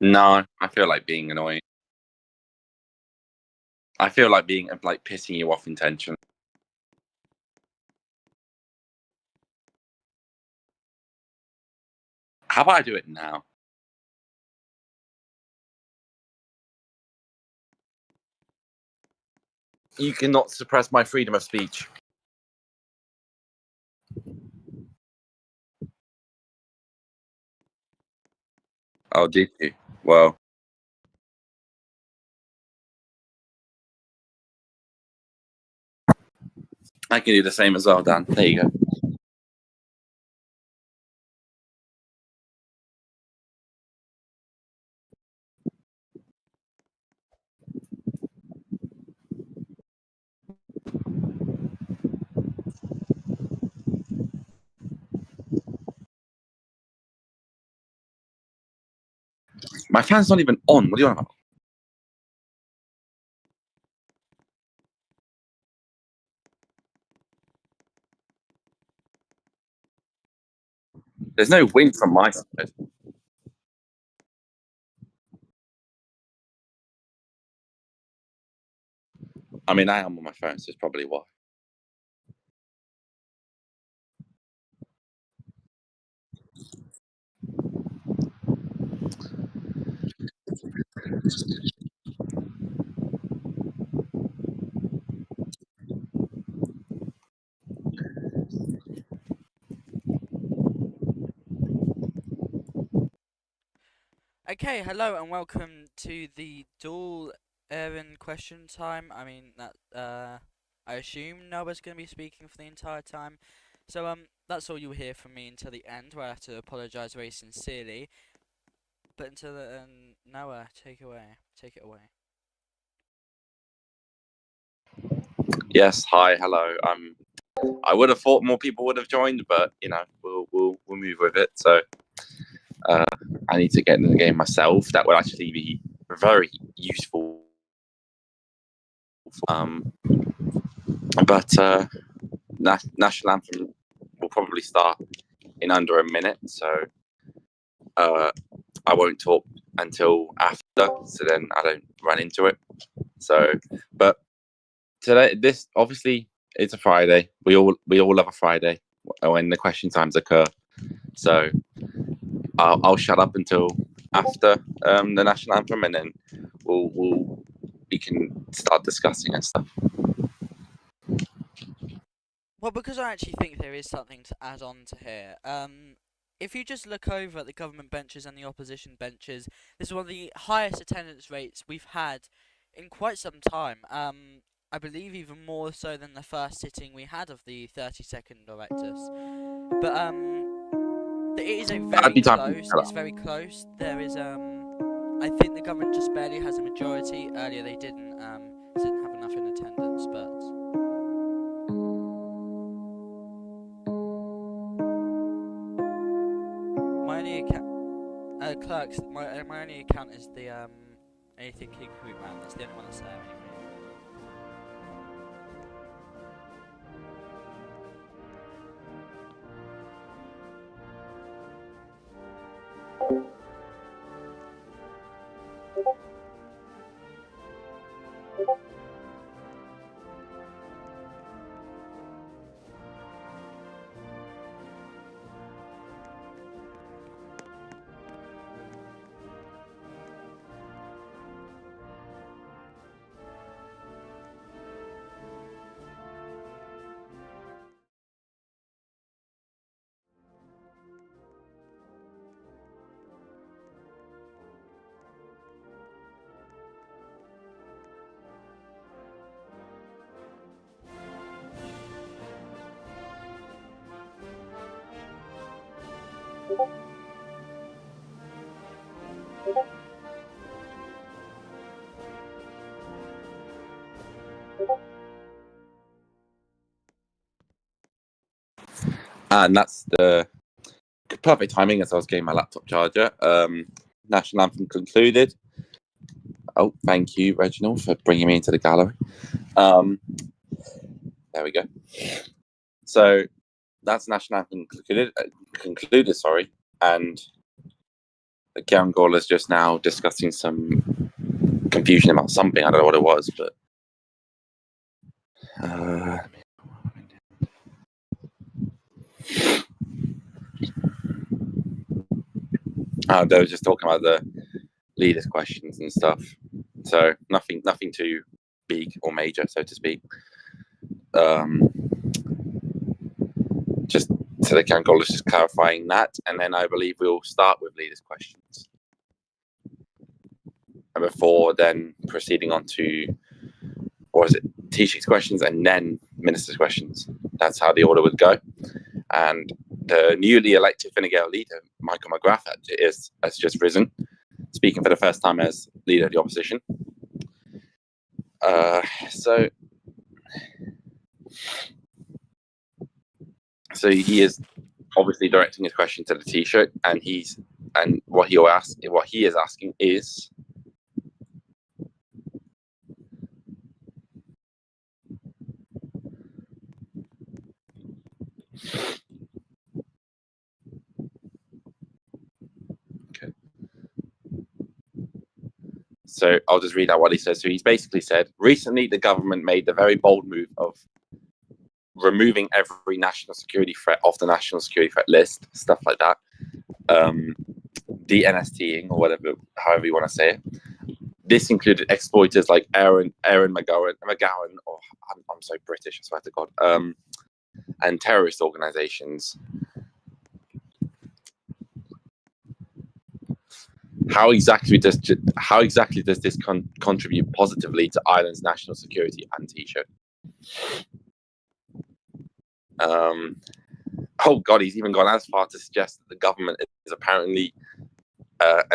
No, I feel like being annoying. I feel like being like pissing you off intentionally. How about I do it now? You cannot suppress my freedom of speech. Oh, did you? Well, I can do the same as well, Dan. There you go. My fan's not even on. What do you want about? There's no wind from my side. I mean, I am on my phone, so it's probably why. Okay, hello and welcome to the dual Aaron question time. I mean that I assume Noah's going to be speaking for the entire time. So that's all you'll hear from me until the end, where I have to apologise very sincerely. But until Noah, take it away. Yes. Hi. Hello. I would have thought more people would have joined, but we'll move with it. So uh, I need to get in the game myself. That would actually be very useful. Um, but national anthem will probably start in under a minute, so I won't talk until after, so then I don't run into it. So, but today, this obviously it's a Friday. We all love a Friday when the question times occur. So I'll shut up until after the national anthem, and then we can start discussing and stuff. Well, because I actually think there is something to add on to here. If you just look over at the government benches and the opposition benches, this is one of the highest attendance rates we've had in quite some time. I believe even more so than the first sitting we had of the 32nd Oireachtas. But it is a I'd very be talking close. about It's very close. There is I think the government just barely has a majority. Earlier they didn't have enough in attendance, but. My only account, clerks. My only account is the anything King Hoot man. That's the only one that's there anyway. and that's the perfect timing as I was getting my laptop charger. National anthem concluded. Oh, thank you, Reginald, for bringing me into the gallery. There we go. So that's national anthem concluded. Sorry, and Kieran Gawler's just now discussing some confusion about something. I don't know what it was, but they were just talking about the leaders' questions and stuff. So nothing too big or major, so to speak. Just so the Kieran Gawler's just clarifying that, and then I believe we'll start with leaders' questions, and before then proceeding on to, or was it Taoiseach's questions and then Minister's questions? That's how the order would go. And the newly elected Fine Gael leader, Michael McGrath, has just risen, speaking for the first time as leader of the opposition. So he is obviously directing his question to the Taoiseach, and what he is asking is, okay. So I'll just read out what he says. So he's basically said, recently the government made the very bold move of removing every national security threat off the national security threat list, stuff like that. DNSTing or whatever, however you want to say it. This included exploiters like Aaron McGowan, or I'm so British, I swear to God, and terrorist organisations. How exactly does this contribute positively to Ireland's national security and Taoiseach? Oh God, he's even gone as far to suggest that the government is apparently a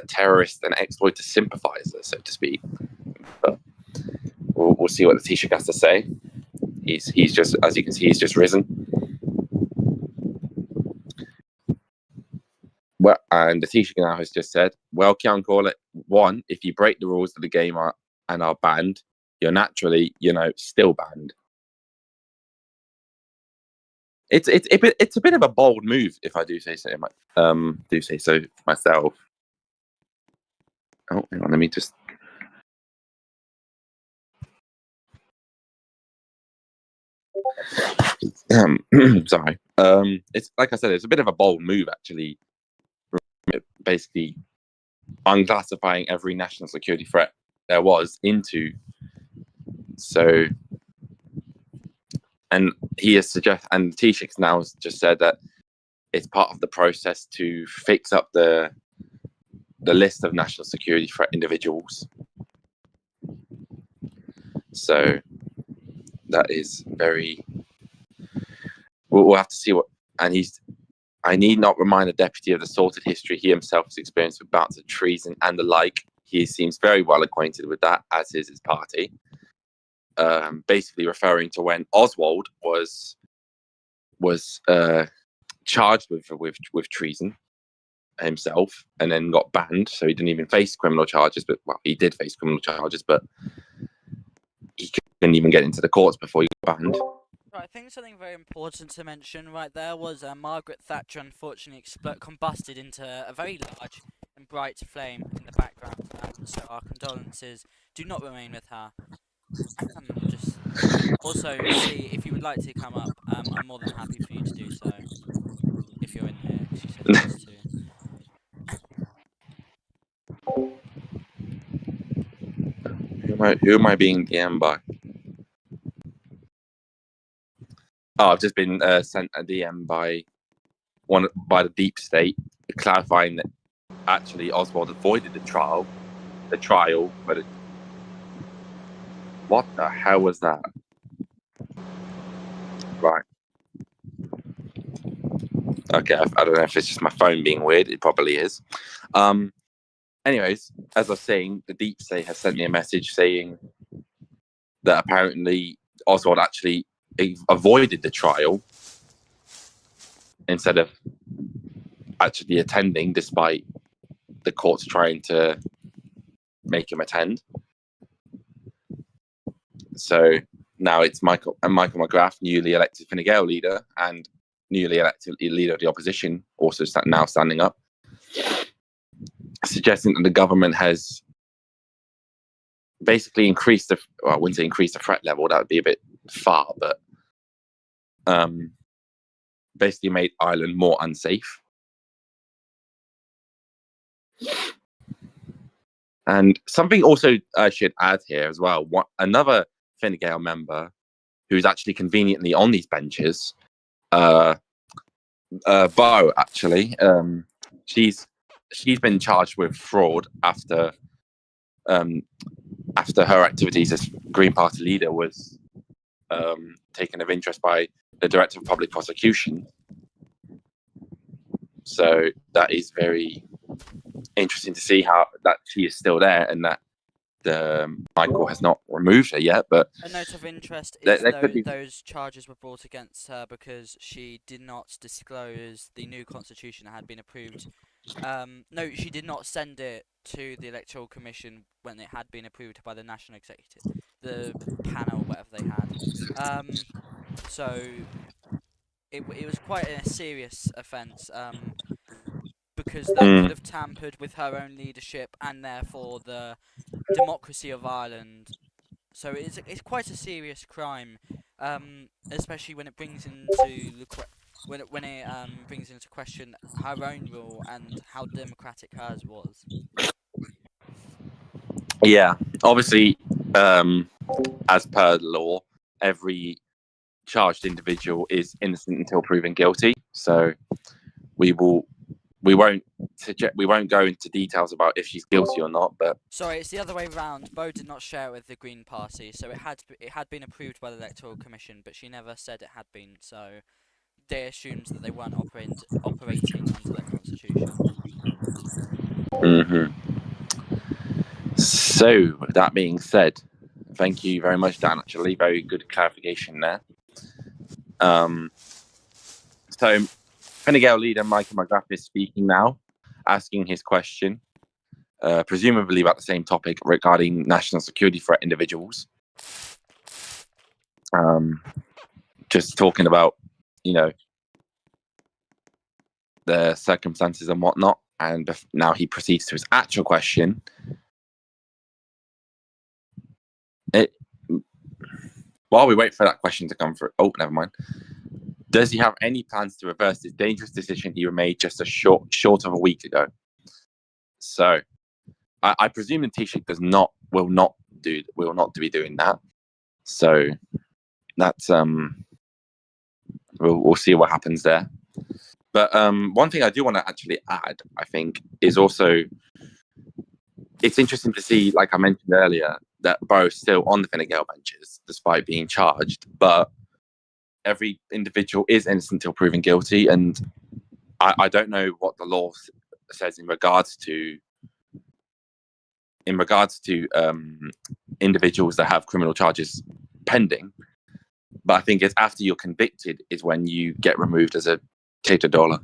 terrorist and exploiter sympathiser, so to speak. But we'll see what the Taoiseach has to say. He's just, as you can see, he's just risen. Well, and the Taoiseach now has just said, well, Kieran Gawler, one, if you break the rules of the game and are banned, you're naturally, still banned. It's a bit of a bold move, if I do say so. Myself. Oh, hang on, let me just. Sorry. It's like I said, it's a bit of a bold move, actually. Basically, unclassifying every national security threat there was into. So, and he has suggested, and Taoiseach now has just said that it's part of the process to fix up the list of national security threat individuals. So that is very. We'll have to see what. And I need not remind the deputy of the sordid history he himself has experienced with bouts of treason and the like. He seems very well acquainted with that, as is his party. Basically referring to when Oswald was charged with treason himself and then got banned, so he didn't even face criminal charges. But he did face criminal charges, but he couldn't even get into the courts before he got banned. Right, I think something very important to mention right there was Margaret Thatcher unfortunately combusted into a very large and bright flame in the background. So our condolences do not remain with her. Just also see if you would like to come up. I'm more than happy for you to do so if you're in here. She said yes to. Who am I being DM'd by? Oh, I've just been sent a DM by the deep state, clarifying that actually Oswald avoided the trial, but what the hell was that? Right. Okay, I don't know if it's just my phone being weird. It probably is. Anyways, as I was saying, the deep state has sent me a message saying that apparently Oswald actually avoided the trial instead of actually attending, despite the courts trying to make him attend. So now it's Michael McGrath, newly elected Fine Gael leader and newly elected leader of the opposition, also now standing up. suggesting that the government has basically increased I wouldn't say increase the threat level, that would be a bit far, but basically made Ireland more unsafe. And something also I should add here as well, another Fine Gael member who's actually conveniently on these benches, Bo, actually, she's been charged with fraud after her activities as Green Party leader was taken of interest by the Director of Public Prosecution. So that is very interesting to see how that she is still there and that Michael has not removed her yet. But a note of interest is be... those charges were brought against her because she did not disclose the new constitution that had been approved. No, she did not send it to the Electoral Commission when it had been approved by the National Executive, the panel, whatever they had. So it was quite a serious offence. Because that could have tampered with her own leadership and therefore the democracy of Ireland. So it's quite a serious crime, especially when it brings into brings into question her own rule and how democratic hers was. Yeah, obviously, as per law, every charged individual is innocent until proven guilty. So we won't go into details about if she's guilty or not. But sorry, it's the other way around. Bo did not share it with the Green Party, so it had been approved by the Electoral Commission, but she never said it had been. So they assumed that they weren't operating under that constitution. So that being said, thank you very much, Dan. Actually, very good clarification there. So Fine Gael leader Michael McGrath is speaking now, asking his question, presumably about the same topic regarding national security threat individuals. Just talking about, the circumstances and whatnot. And now he proceeds to his actual question. While we wait for that question to come through, never mind. Does he have any plans to reverse this dangerous decision he made just a short of a week ago? So, I presume the Taoiseach will not be doing that. So, that's we'll see what happens there. But one thing I do want to actually add, I think, is also it's interesting to see, like I mentioned earlier, that Bo's still on the Fine Gael benches despite being charged, but every individual is innocent until proven guilty, and I don't know what the law says in regards to individuals that have criminal charges pending, but I think it's after you're convicted is when you get removed as a Tato Dollar.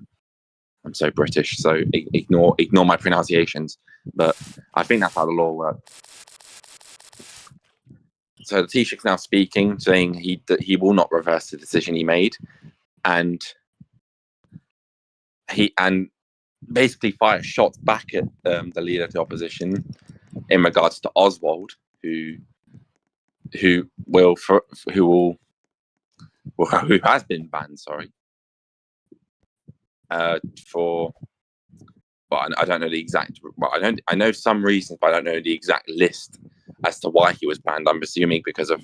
I'm so British, so ignore my pronunciations, but I think that's how the law works. So the Taoiseach's now speaking, saying that he will not reverse the decision he made, and basically fire shots back at the leader of the opposition in regards to Oswald, who has been banned. Sorry, for. But I don't know the exact. Well, I know some reasons, but I don't know the exact list as to why he was banned. I'm assuming because of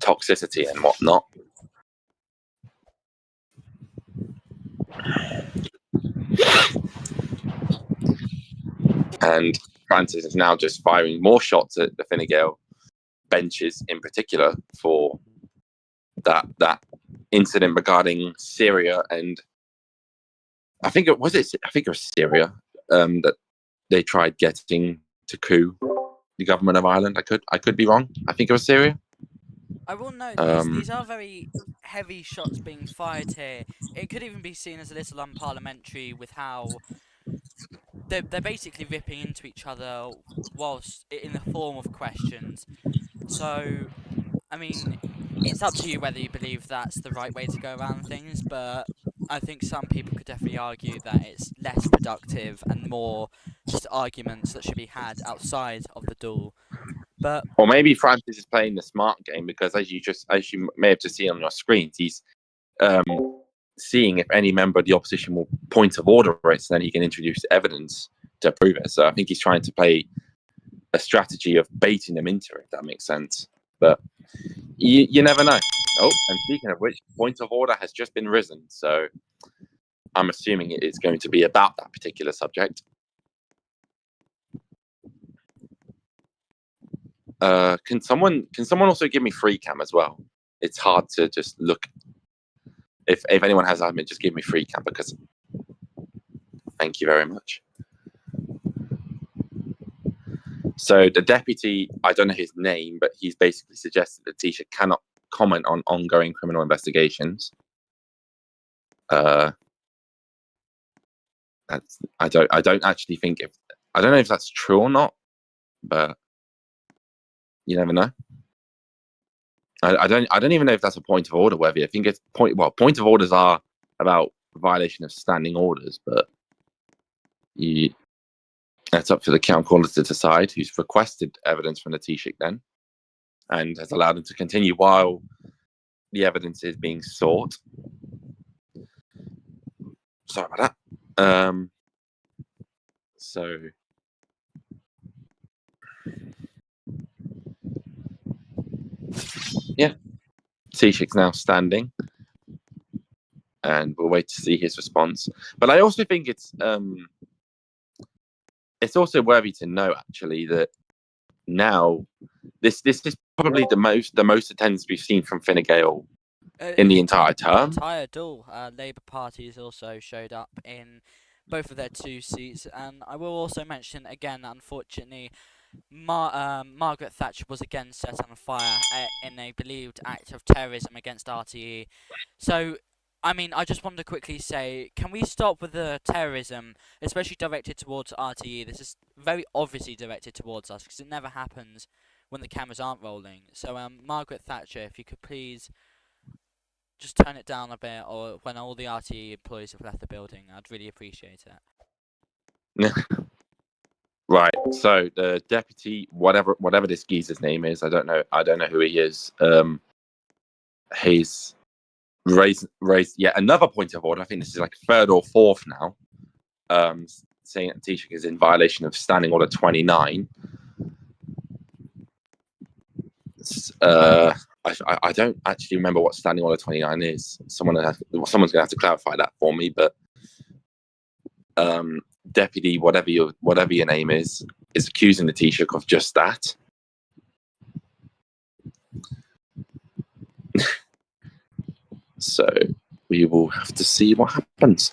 toxicity and whatnot. And Francis is now just firing more shots at the Fine Gael benches, in particular for that incident regarding Syria, and I think it was Syria that they tried getting to coup the government of Ireland. I could be wrong. I think it was Syria. I will note these are very heavy shots being fired here. It could even be seen as a little unparliamentary with how they're basically ripping into each other whilst in the form of questions. So, I mean, it's up to you whether you believe that's the right way to go around things, but I think some people could definitely argue that it's less productive and more just arguments that should be had outside of the duel. But Or maybe Francis is playing the smart game because, as you may have just seen on your screens, he's um, seeing if any member of the opposition will point of order it, so then he can introduce evidence to prove it. So I think he's trying to play a strategy of baiting them into it, if that makes sense. But you never know. Oh, and speaking of which, point of order has just been risen, so I'm assuming it is going to be about that particular subject. Can someone also give me free cam as well? It's hard to just look. If anyone has admin, just give me free cam, because thank you very much. So the deputy, I don't know his name, but he's basically suggested that Taoiseach cannot comment on ongoing criminal investigations. I don't actually think I don't know if that's true or not, but you never know. I don't even know if that's a point of order, Webby. I think it's point of orders are about violation of standing orders, but that's up for the Crown Caller to decide, who's requested evidence from the Taoiseach then, and has allowed him to continue while the evidence is being sought. Sorry about that. So yeah, Taoiseach's now standing, and we'll wait to see his response. But I also think it's also worthy to know, actually, that now this is probably the most attendance we've seen from Fine Gael in the entire term. Entire duel. Labour parties also showed up in both of their 2 seats, and I will also mention again that unfortunately Margaret Thatcher was again set on fire in a believed act of terrorism against RTÉ. So, I mean, I just want to quickly say, can we stop with the terrorism, especially directed towards RTÉ? This is very obviously directed towards us, because it never happens when the cameras aren't rolling. So, Margaret Thatcher, if you could please just turn it down a bit, or when all the RTÉ employees have left the building, I'd really appreciate it. Right. So the deputy, whatever this geezer's name is, I don't know who he is. He's raised yet another point of order. I think this is like 3rd or 4th now. Saying that Taoiseach is in violation of Standing Order 29. I don't actually remember what Standing Order 29 is. Someone's going to have to clarify that for me. But deputy, whatever your name is accusing the Taoiseach of just that. So we will have to see what happens.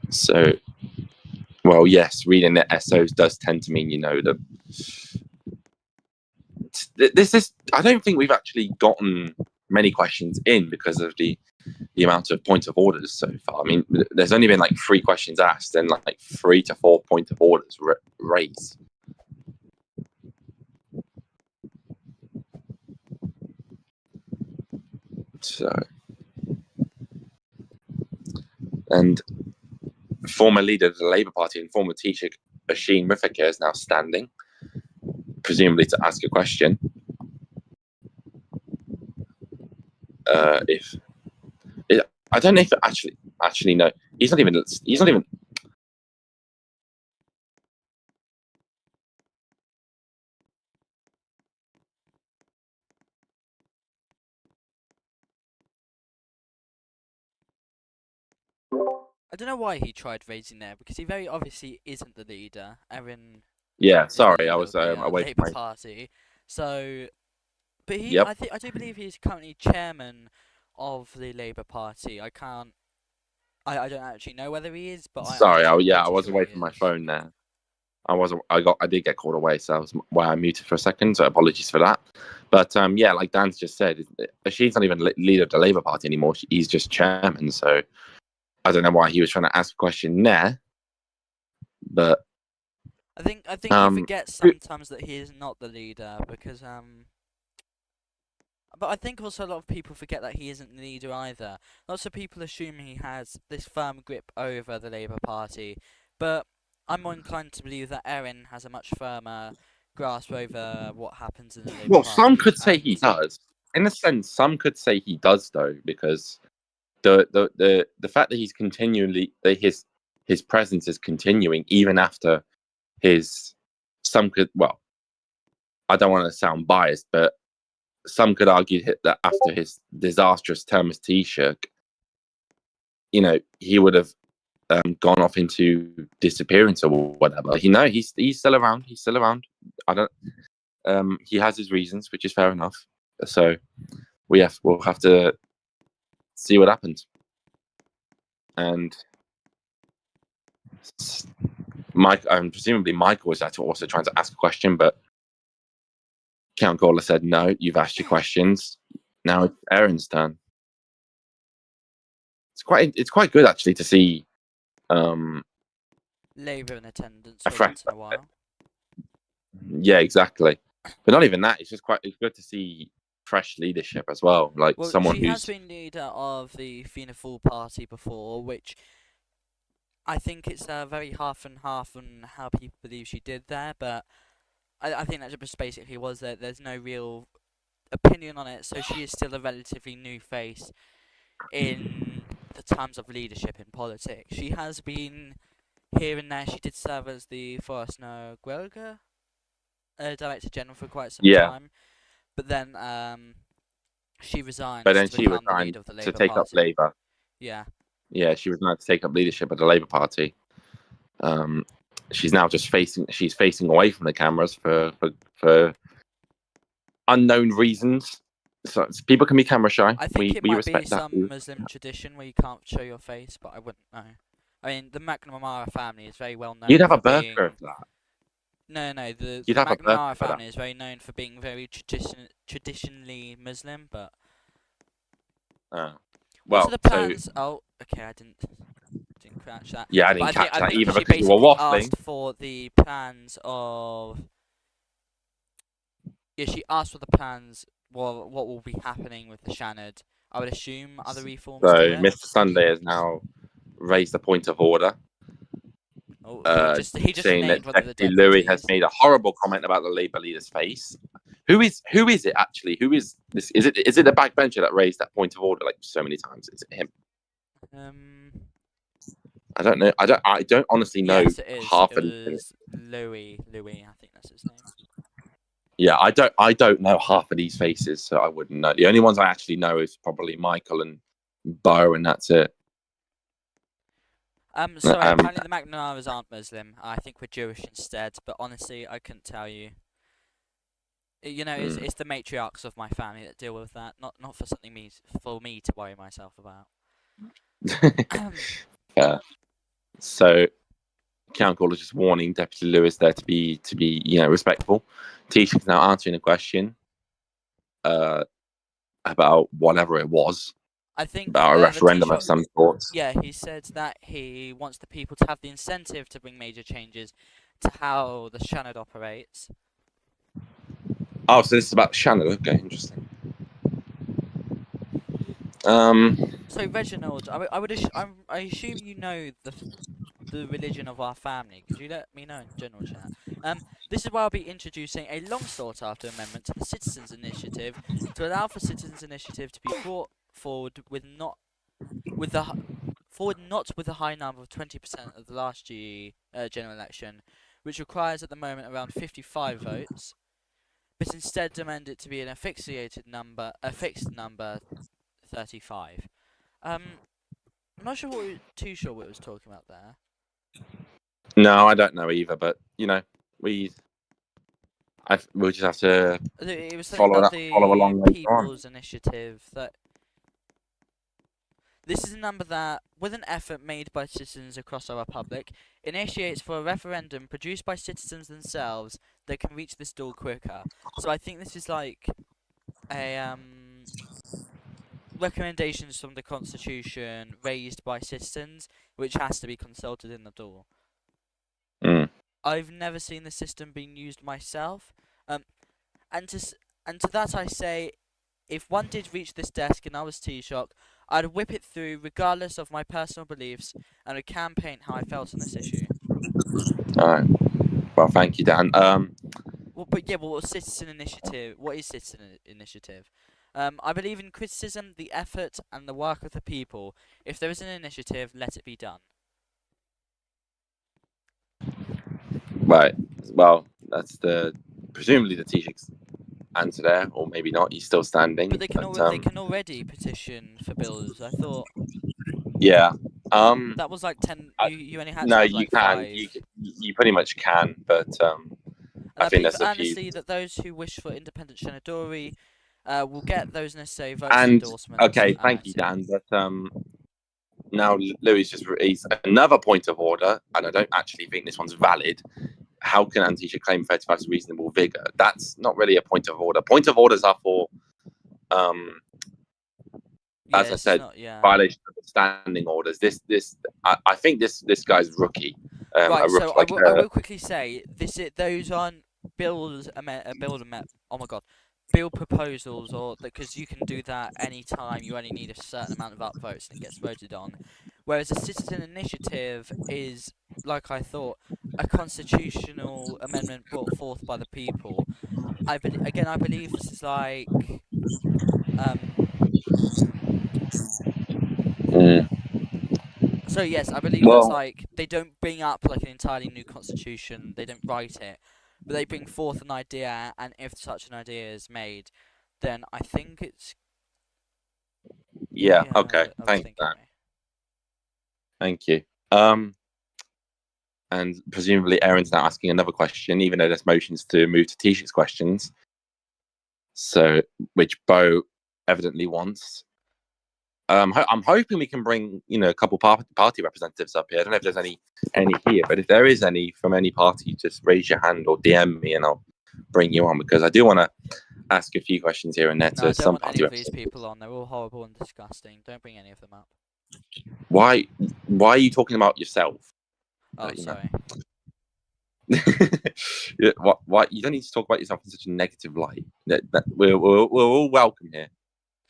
So, well, yes, reading the SOs does tend to mean, this is. I don't think we've actually gotten many questions in because of the amount of point of orders so far. I mean, there's only been like 3 questions asked and like 3 to 4 point of orders raised. So, and former leader of the Labour Party and former Taoiseach Oisin Muffiker is now standing, presumably to ask a question. I don't know if actually no, he's not even. I don't know why he tried raising there, because he very obviously isn't the leader. Erin. Yeah, sorry, I was away Labour from my. Party. So, but he, Yep. I do believe he's currently chairman of the Labour Party. I can't. I don't actually know whether he is, but Sorry, I was sure away he from my is. phone there. I did get called away, so that was why I muted for a second. So apologies for that. But yeah, like Dan's just said, she's not even leader of the Labour Party anymore. He's just chairman. So I don't know why he was trying to ask a question there. But I think he forgets sometimes that he is not the leader, because But I think also a lot of people forget that he isn't the leader either. Lots of people assume he has this firm grip over the Labour Party, but I'm more inclined to believe that Erin has a much firmer grasp over what happens in the Labour Well, some Party. could say he And does. In a sense, some could say he does though, because the fact that he's continually that his presence is continuing even after his some could well I don't want to sound biased, but some could argue that after his disastrous term as Taoiseach, he would have gone off into disappearance or whatever. He's still around. He's still around. I don't. He has his reasons, which is fair enough. So we'll have to see what happens. And Mike, presumably Michael was also trying to ask a question, but Count Gawler said, "No, you've asked your questions. Now it's Erin's turn." It's quite good actually to see Labour in attendance a for fresh. once in a while. Yeah, exactly. But not even that. It's good to see fresh leadership as well. Like Well, someone she has who's been leader of the Fianna Fáil party before, which I think it's very half and half on how people believe she did there, but I think that just basically was that there's no real opinion on it, so she is still a relatively new face in the terms of leadership in politics. She has been here and there. She did serve as the Forestner Gwelga Director General for quite some yeah. time, but then she resigned But then to she become the resigned leader of the to Labour take up Party. Labour. Yeah. Yeah, she resigned to take up leadership of the Labour Party. She's now just facing away from the cameras for unknown reasons. So people can be camera shy. I think it We might be respect that. some Muslim tradition where you can't show your face, but I wouldn't know. I mean, the McNamara family is very well known You'd have a for being... burqa of that. No, the You'd have a burqa McNamara for that. family is very known for being very traditionally Muslim, but... What Well, are the plans? Oh, okay, I didn't catch that. yeah, I But didn't catch I that think either she because you were basically waffling. asked for the plans of... Yeah, she asked for the plans, what will be happening with the Shannon. I would assume other reforms So to it. Mr. Sunday has now raised a point of order. Oh, he just saying that named one of the Deputy Louis has deputies. made a horrible comment about the Labour leader's face. Who is it actually? Who is this? Is it the backbencher that raised that point of order like so many times? Is it him? I don't know. I don't honestly know Yes, it is. half It of was Louis, I think that's his name. Yeah, I don't know half of these faces, so I wouldn't know. The only ones I actually know is probably Michael and Bo, and that's it. Sorry, apparently the McNamara's aren't Muslim. I think we're Jewish instead, but honestly, I couldn't tell you. It's the matriarchs of my family that deal with that, not for something for me to worry myself about. Yeah. So, Count Gawler is just warning Deputy Lewis there to be respectful. Taoiseach's now answering a question about whatever it was. I think about a referendum of some sort. Yeah, he said that he wants the people to have the incentive to bring major changes to how the Shannon operates. Oh, so this is about Shannon. Okay, interesting. So Reginald, I assume you know the religion of our family. Could you let me know in general chat? This is why I'll be introducing a long sought after amendment to the Citizens Initiative to allow for Citizens Initiative to be brought forward not with a high number of 20% of the last general election, which requires at the moment around 55 votes, but instead demand it to be a fixed number 35. I'm not too sure what it was talking about there. No, I don't know either, but we'll just have to It was follow along the People's Initiative that. This is a number that, with an effort made by citizens across our republic, initiates for a referendum produced by citizens themselves that can reach this goal quicker. So I think this is like a recommendations from the Constitution raised by citizens, which has to be consulted in the door. I've never seen the system being used myself, and to that I say, if one did reach this desk and I was Taoiseach, I'd whip it through regardless of my personal beliefs and would campaign how I felt on this issue. All right. Well, thank you, Dan. Well, but yeah, well, citizen initiative. What is citizen initiative? I believe in criticism, the effort, and the work of the people. If there is an initiative, let it be done. Right. Well, that's presumably the Taoiseach's answer there, or maybe not. He's still standing. But they can already petition for bills. I thought Yeah. that was like 10. You only had to No, have you like can. 5. You pretty much can, but And I I think believe there's a few. earnestly that those who wish for independent Shenandoah will get those necessary votes and And endorsements. okay, thank you, Dan. But now Louis just raised another point of order, and I don't actually think this one's valid. How can Antisha claim 35 is reasonable vigor? That's not really a point of order. Point of orders are for, Yeah, as I said, violation of the standing orders. I think this guy's rookie. Right, so like, I will quickly say those aren't bills. Oh my god, bill proposals, or because you can do that anytime you only need a certain amount of upvotes and it gets voted on. Whereas a citizen initiative is, like I thought, a constitutional amendment brought forth by the people. I believe this is like mm, So yes, I believe that's well, like they don't bring up like an entirely new constitution. They don't write it, but they bring forth an idea, and if such an idea is made, then I think it's yeah, okay, I was thank thinking. that. Thank you. And presumably Aaron's now asking another question, even though there's motions to move to Taoiseach's questions. So, which Bo evidently wants. I'm hoping we can bring a couple party representatives up here. I don't know if there's any here, but if there is any from any party, just raise your hand or DM me, and I'll bring you on, because I do want to ask a few questions here and there No, I to don't some want party any of these representatives. people on. They're all horrible and disgusting. Don't bring any of them up. Why are you talking about yourself? Oh, sorry. Why you don't need to talk about yourself in such a negative light. We're all welcome here.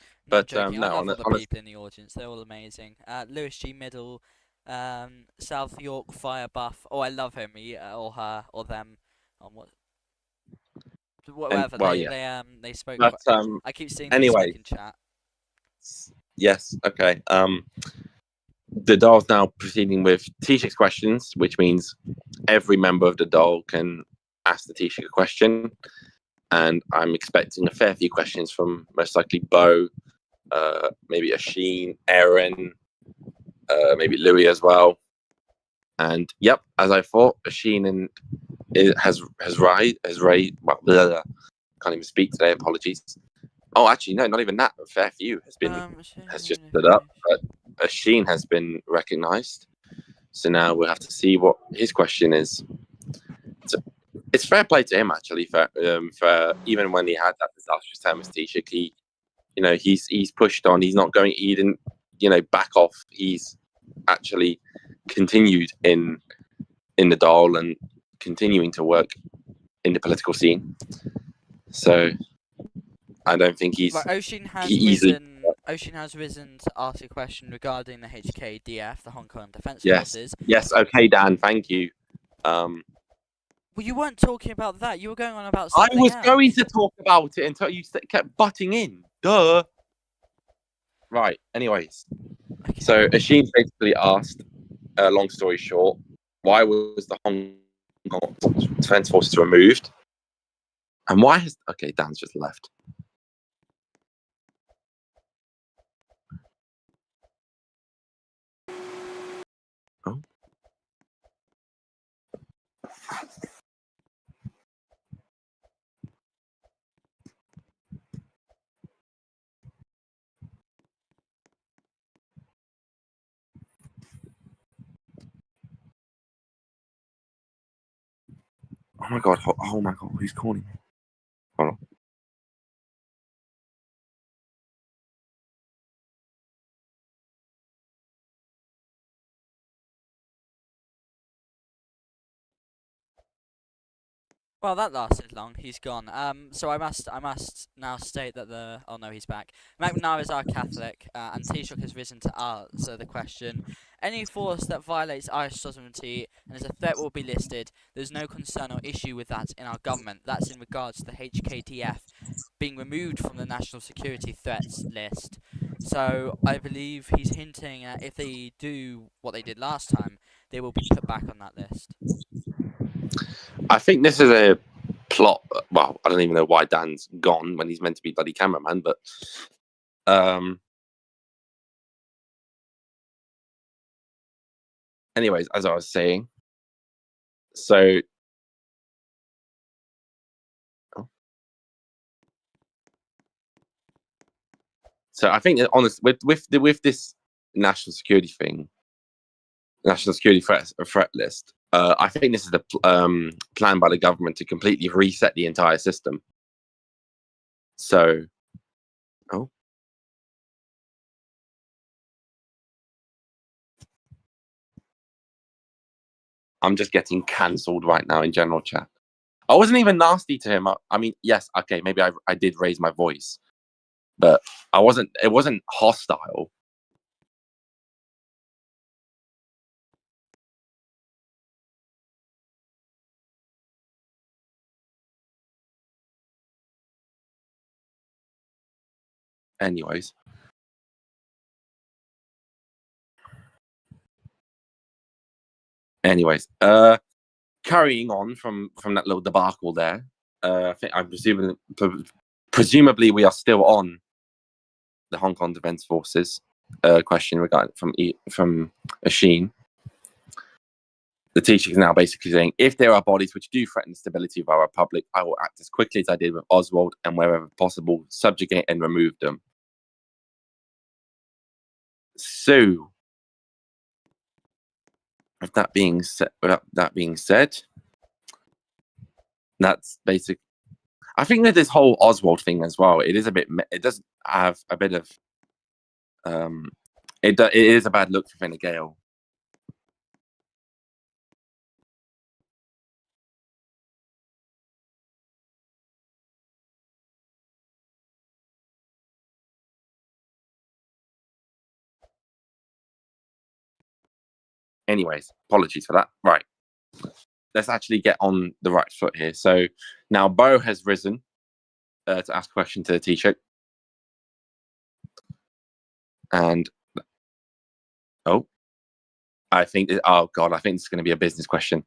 No, But joking. I no, love all the people in the audience. They're all amazing. Lewis G. Middle, South York Fire Buff. Oh, I love him. Or her or them. On whatever well, yeah. they spoke. But I keep seeing them anyway, speak in chat. yes, okay. The Dáil's now proceeding with Taoiseach's questions, which means every member of the Dáil can ask the Taoiseach a question, and I'm expecting a fair few questions from most likely Bo, maybe Asheen, Aaron, maybe Louis as well. And yep, as I thought, Asheen has raised. Well, can't even speak today. Apologies. Oh, actually, no, not even that. A fair few has just stood up, but Asheen has been recognised. So now we'll have to see what his question is. So it's fair play to him, actually. For even when he had that disastrous term as Taoiseach, he's pushed on. He's not going. He didn't back off. He's actually continued in the Dáil and continuing to work in the political scene. So I don't think he's Oisin has easily. Oisin has risen to ask a question regarding the HKDF, the Hong Kong Defence Yes. Forces. Yes. Okay, Dan. Thank you. Well, you weren't talking about that. You were going on about something else. I was going to talk about it until you kept butting in. Duh. Right. Anyways, Okay. so Asheen basically asked, long story short, why was the Hong Kong Defence Forces removed, and why has Dan's just left. Oh. Oh my god! Oh my god! Who's calling me? Hold on. Well, that lasted long. He's gone. So I must now state that the. Oh no, he's back. McNair is our Catholic, and Taoiseach has risen to answer the question. Any force that violates Irish sovereignty and is a threat will be listed. There's no concern or issue with that in our government. That's in regards to the HKTF being removed from the national security threats list. So I believe he's hinting at if they do what they did last time, they will be put back on that list. I think this is a plot. Well, I don't even know why Dan's gone when he's meant to be bloody cameraman, but anyways, as I was saying, so I think that honest with this national security thing, national security threat list. I think this is the plan by the government to completely reset the entire system. So, I'm just getting cancelled right now in general chat. I wasn't even nasty to him. I mean, yes, okay, maybe I did raise my voice, but I wasn't. It wasn't hostile. Anyways, carrying on from that little debacle there. I think presumably we are still on the Hong Kong Defence Forces question regarding from Asheen. The teacher is now basically saying, if there are bodies which do threaten the stability of our republic, I will act as quickly as I did with Oswald and wherever possible, subjugate and remove them. So, with that being said, that's basic. I think that this whole Oswald thing as well, it does have a bit of, it is a bad look for Fine Gael. Anyways, apologies for that. Right. Let's actually get on the right foot here. So now Bo has risen to ask a question to the Taoiseach. And I think this is going to be a business question.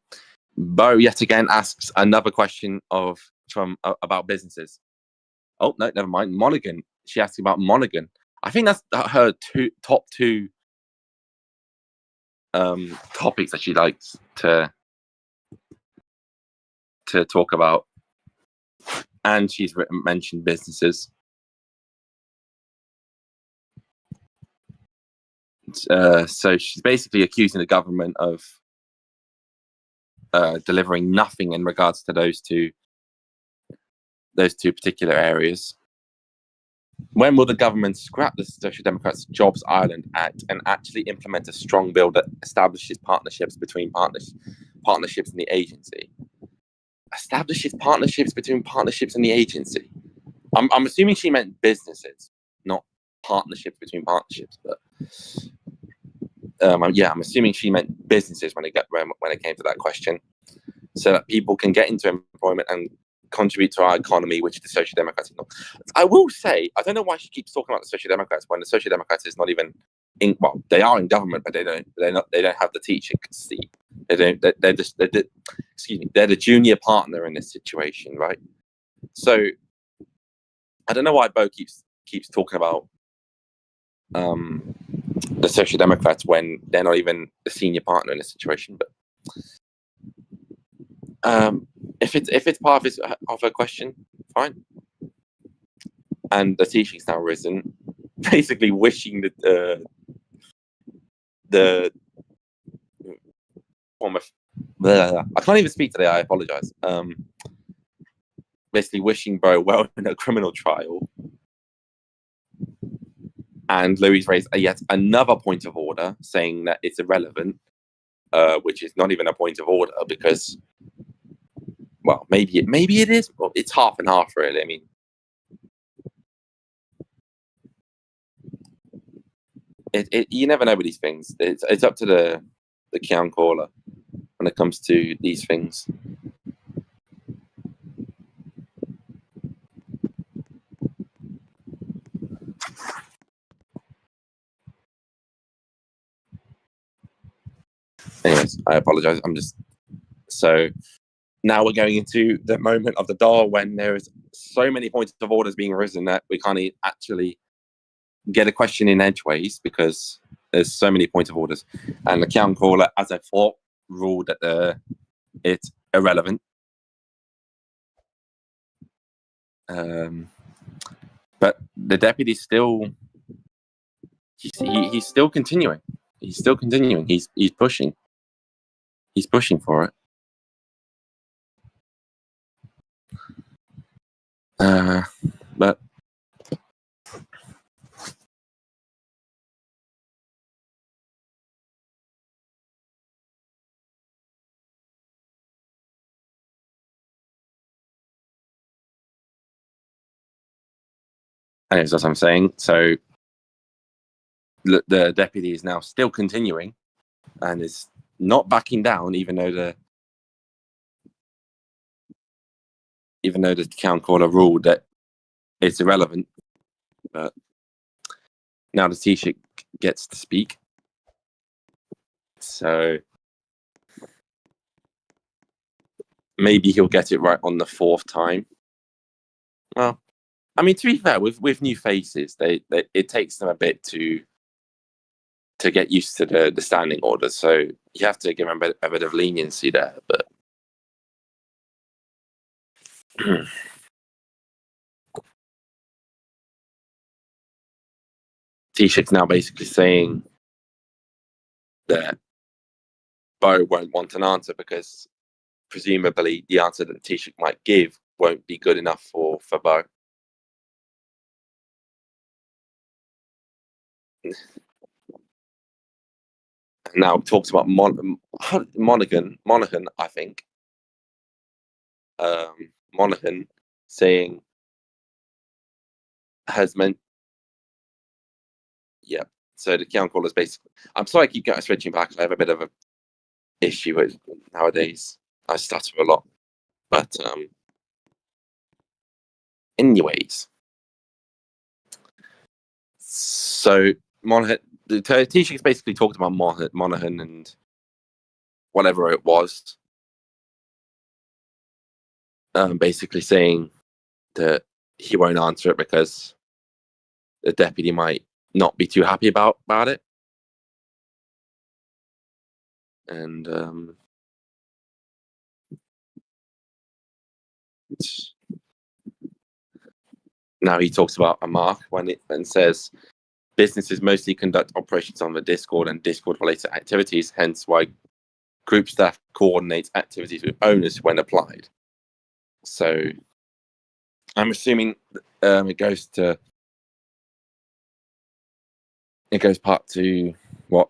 Bo yet again asks another question about businesses. Oh no, never mind. Monaghan. She asked about Monaghan. I think that's her top two topics that she likes to talk about, and she's mentioned businesses. So she's basically accusing the government of delivering nothing in regards to those two particular areas. When will the government scrap the Social Democrats' Jobs Ireland Act and actually implement a strong bill that establishes partnerships between partnerships in the agency? Establishes partnerships between partnerships and the agency. I'm assuming she meant businesses, not partnerships between partnerships. But I'm assuming she meant businesses when it came to that question, so that people can get into employment and contribute to our economy, which the Social Democrats ignore. I will say, I don't know why she keeps talking about the Social Democrats when the Social Democrats is not even in. Well, they are in government, but they don't have the teaching seat. They're the junior partner in this situation, right? So I don't know why Bo keeps talking about the Social Democrats when they're not even the senior partner in this situation. But if it's part of her question, fine. And the teaching's now risen, basically wishing that the form of I can't even speak today. I apologize. Basically wishing Bo well in a criminal trial. And Louise raised yet another point of order, saying that it's irrelevant, which is not even a point of order because well, maybe it is. Well, it's half and half, really. I mean, you never know with these things. It's up to the Kian caller when it comes to these things. Anyways, I apologize. I'm just so now we're going into the moment of the Dáil when there is so many points of orders being risen that we can't actually get a question in edgeways because there's so many points of orders. And the Kian caller, as I thought, ruled that it's irrelevant. But the deputy still, he's still continuing. He's still continuing. He's pushing. He's pushing for it. But anyways, that's what I'm saying. So the deputy is now still continuing and is not backing down, even though the town caller ruled that it's irrelevant. But now the Taoiseach gets to speak. So maybe he'll get it right on the fourth time. Well, I mean, to be fair, with new faces, it takes them a bit to get used to the standing order. So you have to give them a bit of leniency there. But Taoiseach's now basically saying that Bo won't want an answer because presumably the answer that the Taoiseach might give won't be good enough for Bo. Now talks about Monaghan, I think. Monaghan saying has meant, yeah. So the Kian caller is basically. I'm sorry, I keep switching back. I have a bit of a issue with nowadays. I stutter a lot, but anyways. So Monaghan, the Taoiseach's basically talked about Monaghan and whatever it was. Basically saying that he won't answer it because the deputy might not be too happy about it. And now he talks about a mark and says businesses mostly conduct operations on the Discord and Discord-related activities, hence why group staff coordinates activities with owners when applied. So I'm assuming it goes part to what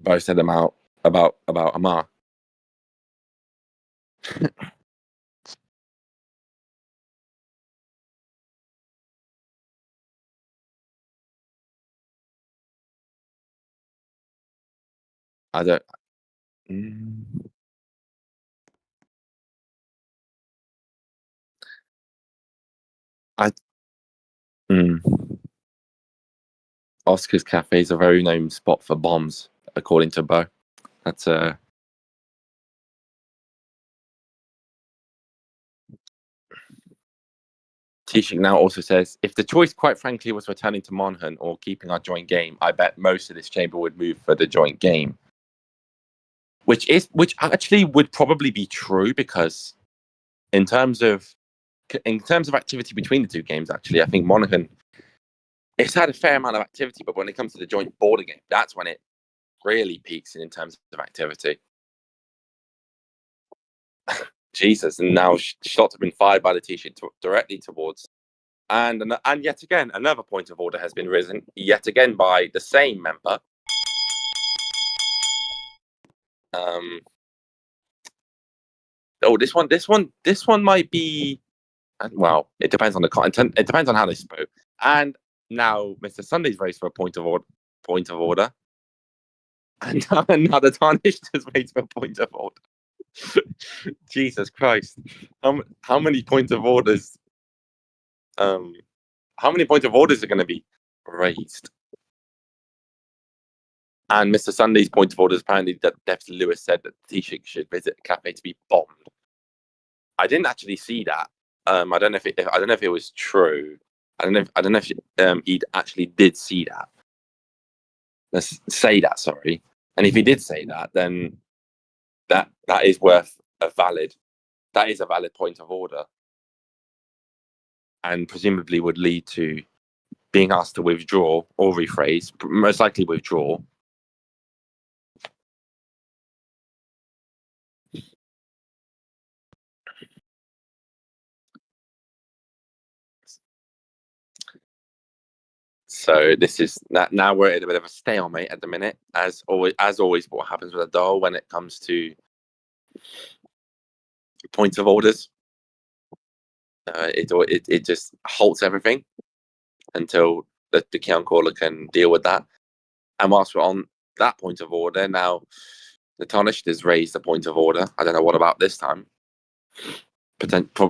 Bo said about Amar. I don't. Oscar's Cafe is a very known spot for bombs, according to Bo. That's Taoiseach now also says, if the choice, quite frankly, was returning to Monaghan or keeping our joint game, I bet most of this chamber would move for the joint game. Which actually would probably be true because in terms of activity between the two games, actually, I think Monaghan, it's had a fair amount of activity, but when it comes to the joint border game, that's when it really peaks in terms of activity. Jesus, and now shots have been fired by the Taoiseach directly towards, and yet again another point of order has been risen, yet again by the same member. Oh, this one might be. Well, it depends on the content. It depends on how they spoke. And now Mr. Sunday's raised for a point of order. And now the tarnished has raised for a point of order. Jesus Christ! How many points of orders? How many points of orders are going to be raised? And Mr. Sunday's point of orders apparently that Deputy Lewis said that Taoiseach should visit the cafe to be bombed. I didn't actually see that. I don't know if it was true. I don't know if he actually did see that. Let's say that. Sorry. And if he did say that, then that is a valid point of order, and presumably would lead to being asked to withdraw or rephrase. Most likely withdraw. So this is that. Now we're at a bit of a stalemate at the minute, as always. What happens with a Dáil when it comes to points of orders? It just halts everything until the Ceann Comhairle can deal with that. And whilst we're on that point of order, now the Taoiseach has raised a point of order. I don't know what about this time.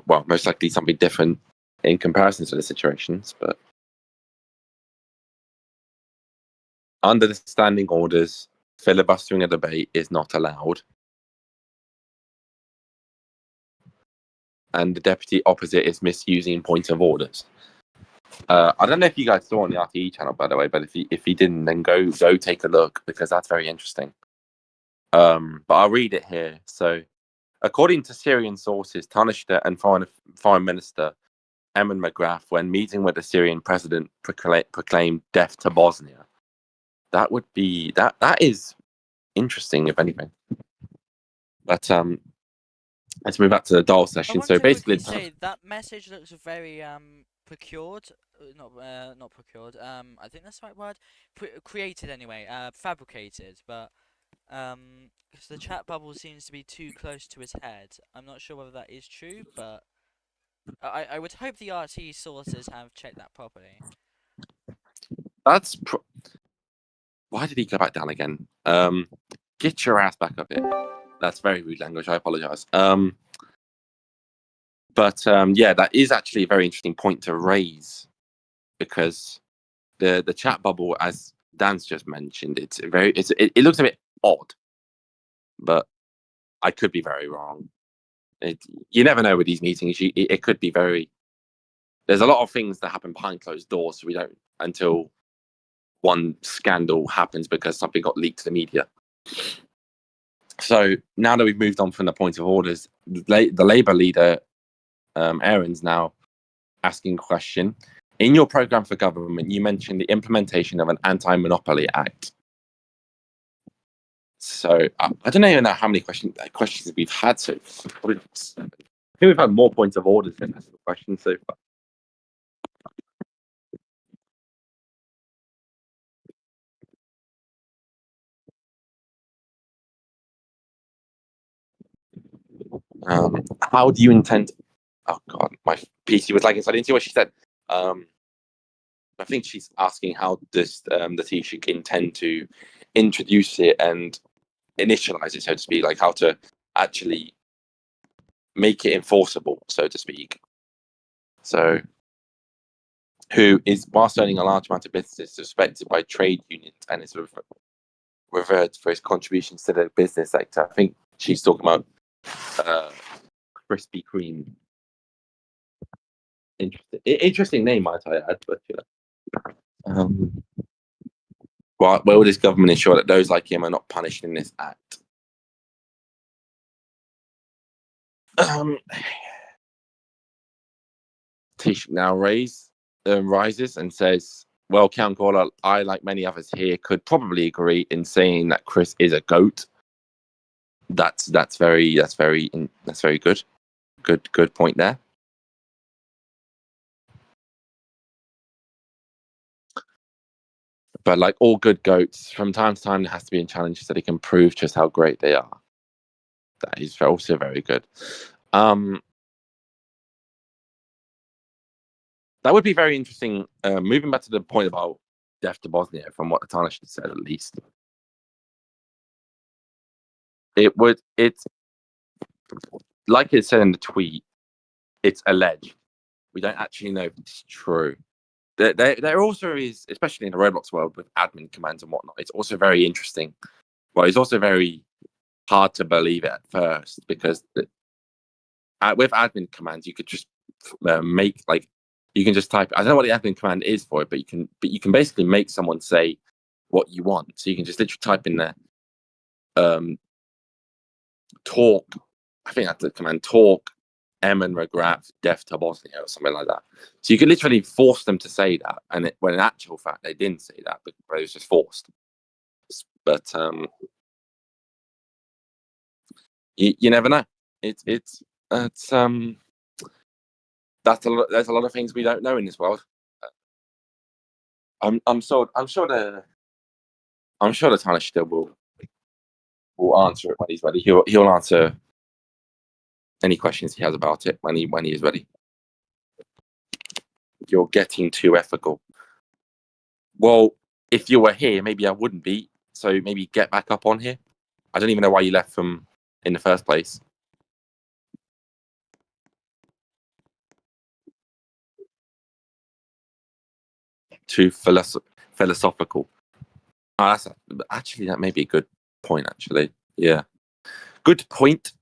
Well, most likely something different in comparison to the situations, but under the standing orders, filibustering a debate is not allowed. And the deputy opposite is misusing point of orders. I don't know if you guys saw on the RTÉ channel, by the way, but if you didn't, then go take a look, because that's very interesting. But I'll read it here. So, according to Syrian sources, Taoiseach and Foreign Minister Eamon McGrath, when meeting with the Syrian president, proclaimed death to Bosnia. That would be that is interesting, if anything. But let's move back to the Dáil session. So basically, say that message looks very procured, not procured. I think that's the right word. Created anyway, fabricated, but because the chat bubble seems to be too close to his head. I'm not sure whether that is true, but I would hope the RT sources have checked that properly. Why did he go back down again? Get your ass back up here. That's very rude language. I apologize. But yeah, that is actually a very interesting point to raise, because the chat bubble, as Dan's just mentioned, it looks a bit odd, but I could be very wrong. You never know with these meetings. It could be very. There's a lot of things that happen behind closed doors, so we don't until one scandal happens because something got leaked to the media. So now that we've moved on from the point of orders, the Labour leader, Aaron's now asking a question. In your programme for government, you mentioned the implementation of an anti-monopoly act. So I don't even know how many questions we've had so far. I think we've had more points of orders than questions so far. How do you intend? Oh God, my PC was lagging, so I didn't see what she said. I think she's asking how does the Taoiseach intend to introduce it and initialize it, so to speak, like how to actually make it enforceable, so to speak. So, who is, whilst owning a large amount of business, respected by trade unions and is revered for his contributions to the business sector. I think she's talking about Krispy Kreme. Interesting name, might I add, but you know. Where will this government ensure that those like him are not punished in this act? Taoiseach now rises and says, well, Ceann Comhairle, I, like many others here, could probably agree in saying that Chris is a goat. That's very good. Good point there. But like all good goats, from time to time, there has to be a challenge so they can prove just how great they are. That is also very good. That would be very interesting. Moving back to the point about Death to Bosnia, from what Atanash said, at least, it's like it said in the tweet. It's alleged. We don't actually know if it's true. There also is, especially in the Roblox world with admin commands and whatnot, it's also very interesting. Well, it's also very hard to believe it at first because with admin commands, you could just make like you can just type. I don't know what the admin command is for it, but you can basically make someone say what you want. So you can just literally type in there, talk. I think that's the command. Talk. Emin Regraf, Death to Bosnia, or something like that. So you could literally force them to say that, and when in actual fact they didn't say that, but it was just forced. But you never know. It's that's a lot. There's a lot of things we don't know in this world. I'm sure the Tanish still will answer it when he's ready. He'll answer any questions he has about it when he is ready. You're getting too ethical. Well, if you were here, maybe I wouldn't be. So maybe get back up on here. I don't even know why you left from in the first place. Too philosophical. Oh, that may be a good point. Actually, yeah, good point.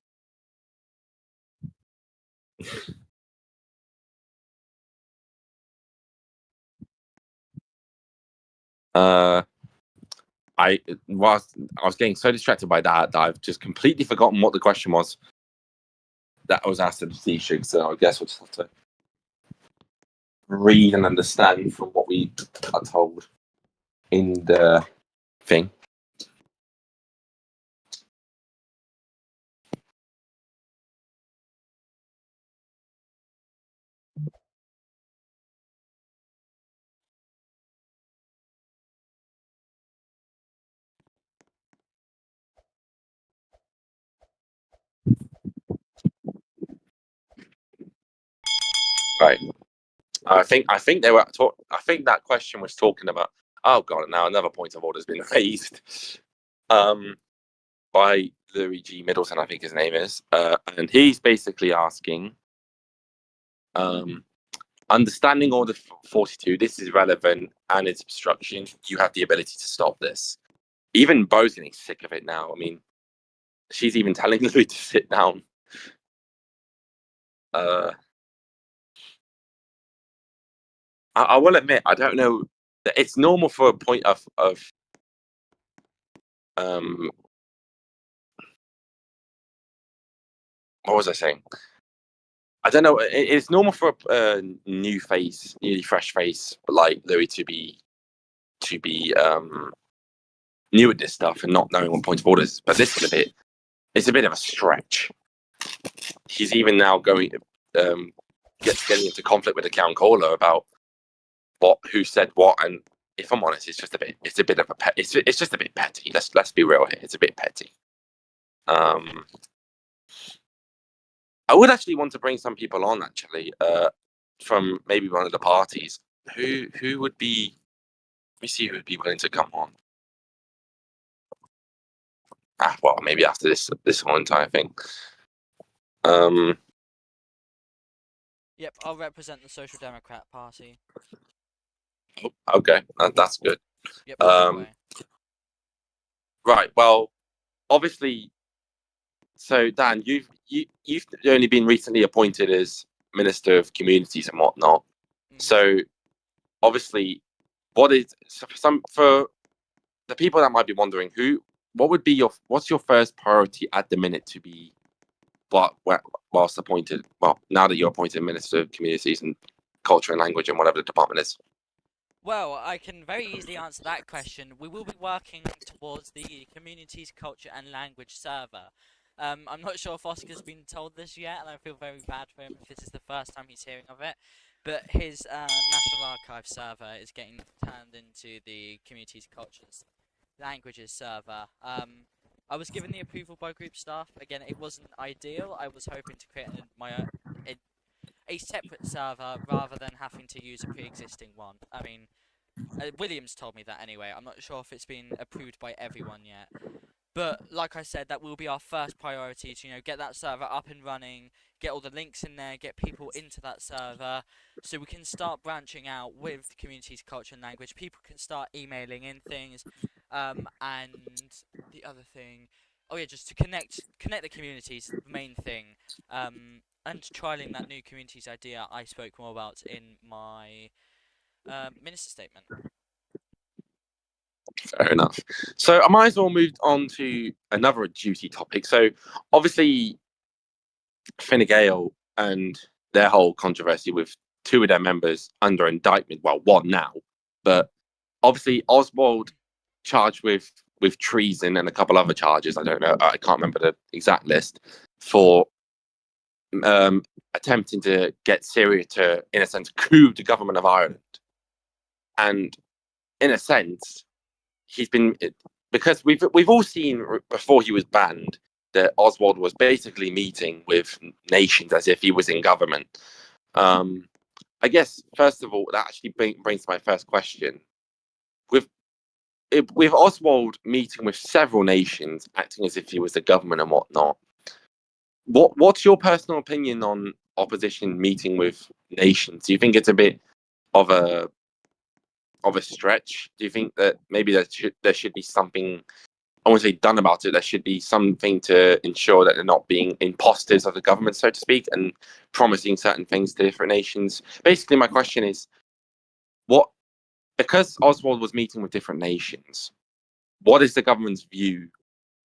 I was getting so distracted by that I've just completely forgotten what the question was that was asked of the Taoiseach. So I guess we'll just have to read and understand from what we are told in the thing. Right. I think they were I think that question was talking about. Oh god! Now another point of order has been raised. By Louis G. Middleton, I think his name is, and he's basically asking, understanding Order 42, this is relevant and it's obstruction. You have the ability to stop this. Even Bo's getting sick of it now. I mean, she's even telling Louis to sit down. I will admit, I don't know. It's normal for a point of what was I saying? I don't know. It's normal for a new face, newly fresh face like Louis to be new at this stuff and not knowing what point of order is. But this is it's a bit of a stretch. He's even now getting into conflict with the Count Caller about who said what, and if I'm honest, it's just a bit of a it's just a bit petty. Let's be real here. It's a bit petty. I would actually want to bring some people on actually, from maybe one of the parties. Who would be? Let me see who would be willing to come on. Well, maybe after this whole entire thing. Yep, I'll represent the Social Democrat Party. Okay, that's good. Yep. Right. Well, obviously. So Dan, you've only been recently appointed as Minister of Communities and whatnot. Mm-hmm. So obviously, for the people that might be wondering, what's your first priority at the minute to be, whilst appointed? Well, now that you're appointed Minister of Communities and Culture and Language and whatever the department is. Well, I can very easily answer that question. We will be working towards the Communities, Culture and Language server. I'm not sure if Oscar's been told this yet, and I feel very bad for him if this is the first time he's hearing of it. But his National Archive server is getting turned into the Communities, Cultures, Languages server. I was given the approval by group staff. Again, it wasn't ideal. I was hoping to create a, a separate server rather than having to use a pre-existing one. I mean, Williams told me that anyway. I'm not sure if it's been approved by everyone yet. But like I said, that will be our first priority to, get that server up and running, get all the links in there, get people into that server, so we can start branching out with the community's culture and language. People can start emailing in things, and the other thing, oh yeah, just to connect the communities, the main thing, and trialing that new communities idea I spoke more about in my minister statement. Fair enough. So I might as well move on to another juicy topic. So obviously, Fine Gael and their whole controversy with two of their members under indictment. Well, one now, but obviously Oswald charged with treason and a couple other charges. I don't know. I can't remember the exact list for attempting to get Syria to, in a sense, coup the government of Ireland. And in a sense, he's been, because we've all seen before he was banned that Oswald was basically meeting with nations as if he was in government. I guess first of all, that actually brings to my first question. With Oswald meeting with several nations, acting as if he was the government and whatnot, what's your personal opinion on opposition meeting with nations? Do you think it's a bit of a stretch? Do you think that maybe there should be something, I won't say done about it, there should be something to ensure that they're not being imposters of the government, so to speak, and promising certain things to different nations? Basically, my question is, because Oswald was meeting with different nations, what is the government's view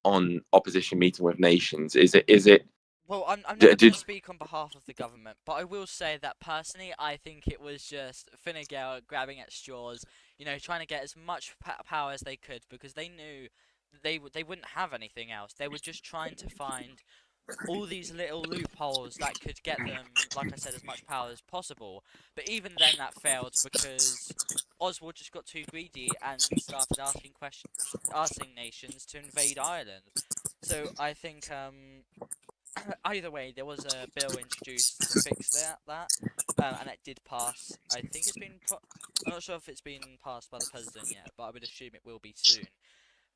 on opposition meeting with nations? Is it Well, I'm never going to speak on behalf of the government, but I will say that personally, I think it was just Fine Gael grabbing at straws, trying to get as much power as they could, because they knew they wouldn't have anything else. They were just trying to find all these little loopholes that could get them, like I said, as much power as possible. But even then, that failed because Oswald just got too greedy and started asking nations to invade Ireland. So I think either way, there was a bill introduced to fix and it did pass. I think it's been. I'm not sure if it's been passed by the president yet, but I would assume it will be soon.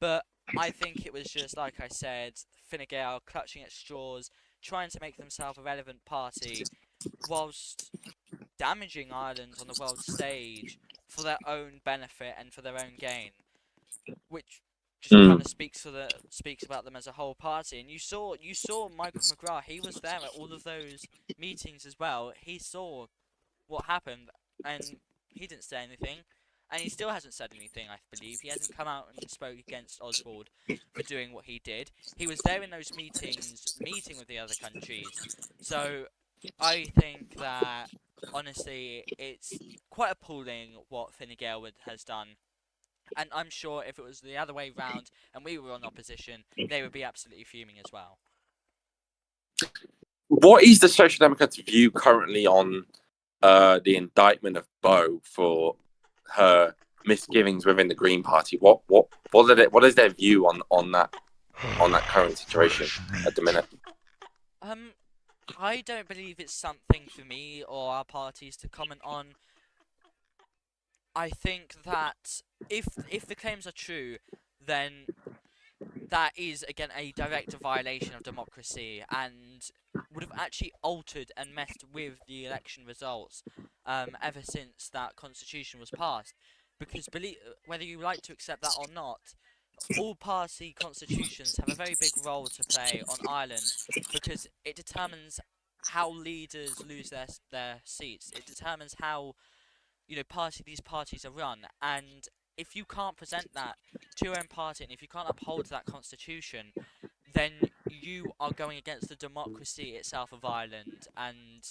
But I think it was just like I said, Fine Gael clutching at straws, trying to make themselves a relevant party, whilst damaging Ireland on the world stage for their own benefit and for their own gain, which just kind of speaks about them as a whole party. And you saw Michael McGrath. He was there at all of those meetings as well. He saw what happened, and he didn't say anything. And he still hasn't said anything, I believe. He hasn't come out and spoke against Oswald for doing what he did. He was there in those meetings, meeting with the other countries. So I think that, honestly, it's quite appalling what Fine Gael has done. And I'm sure if it was the other way round and we were on opposition, they would be absolutely fuming as well. What is the Social Democrats' view currently on the indictment of Beau for her misgivings within the Green Party? What is their view on that current situation at the minute? I don't believe it's something for me or our parties to comment on. I think that if the claims are true, then that is again a direct violation of democracy and would have actually altered and messed with the election results ever since that constitution was passed. Because whether you like to accept that or not, all party constitutions have a very big role to play on Ireland because it determines how leaders lose their seats. It determines how these parties are run, and if you can't present that to your own party and if you can't uphold that constitution, then you are going against the democracy itself of Ireland, and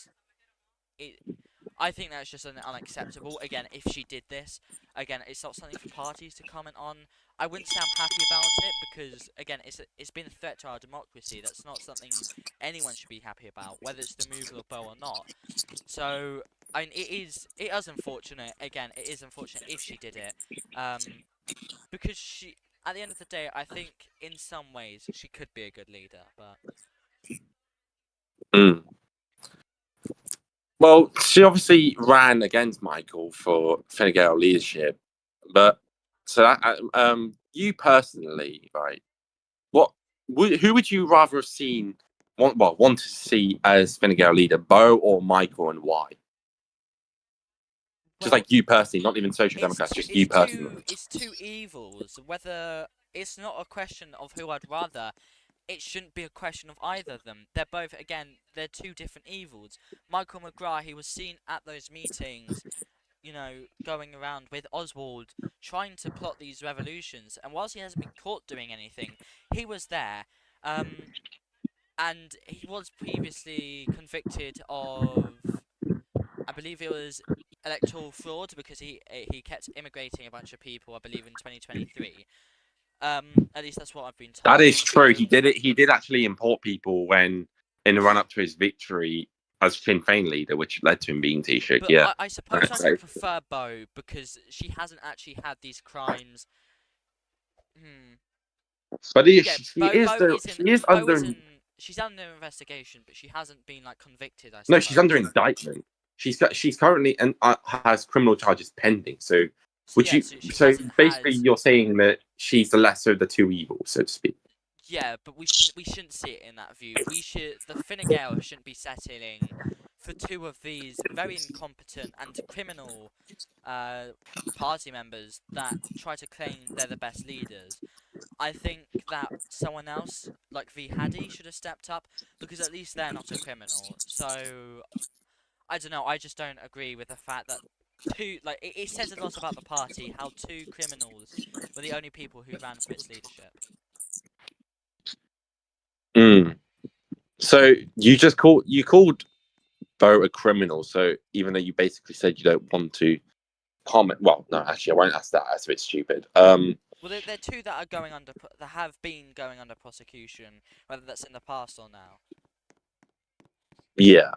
I think that's just unacceptable. Again, if she did this, again, it's not something for parties to comment on. I wouldn't say I'm happy about it because, again, it's been a threat to our democracy. That's not something anyone should be happy about, whether it's the removal of Beau or not. So, I mean, it is unfortunate. Again, it is unfortunate if she did it, because at the end of the day, I think in some ways she could be a good leader, but Mm. Well, she obviously ran against Michael for Fine Gael leadership, but so that, you personally, right? Who would you rather have seen? Want to see as Fine Gael leader, Bo or Michael, and why? Just well, like you personally, not even Social Democrats, just you personally. it's two evils. Whether it's not a question of who I'd rather, it shouldn't be a question of either of them. They're both, again, they're two different evils. Michael McGrath, he was seen at those meetings, going around with Oswald, trying to plot these revolutions. And whilst he hasn't been caught doing anything, he was there. And he was previously convicted of, I believe it was electoral fraud because he kept immigrating a bunch of people, I believe in 2023. At least that's what I've been That told. is true. So, He did it. He did actually import people when in the run up to his victory as Sinn Féin leader, which led to him being Taoiseach. but Yeah, I suppose I do prefer Bo because she hasn't actually had these crimes. Hmm. but Yeah, she is Bo under. isn't. She's under investigation, but she hasn't been like convicted, I No, she's under suppose. indictment. She's currently and has criminal charges pending. So So would yeah, you? so she So hasn't had. basically, you're saying that she's the lesser of the two evils, so to speak. Yeah, but we shouldn't see it in that view. The Fine Gael shouldn't be settling for two of these very incompetent and criminal uh, party members that try to claim they're the best leaders. I think that someone else, like V Haddy, should have stepped up because at least they're not a criminal. So I don't know. I just don't agree with the fact that it says a lot about the party how two criminals were the only people who ran for its leadership. Mm. So you called Bo a criminal. So even though you basically said you don't want to comment, well, no, actually, I won't ask that. That's a bit stupid. Well, they're two that are that have been going under prosecution, whether that's in the past or now. Yeah,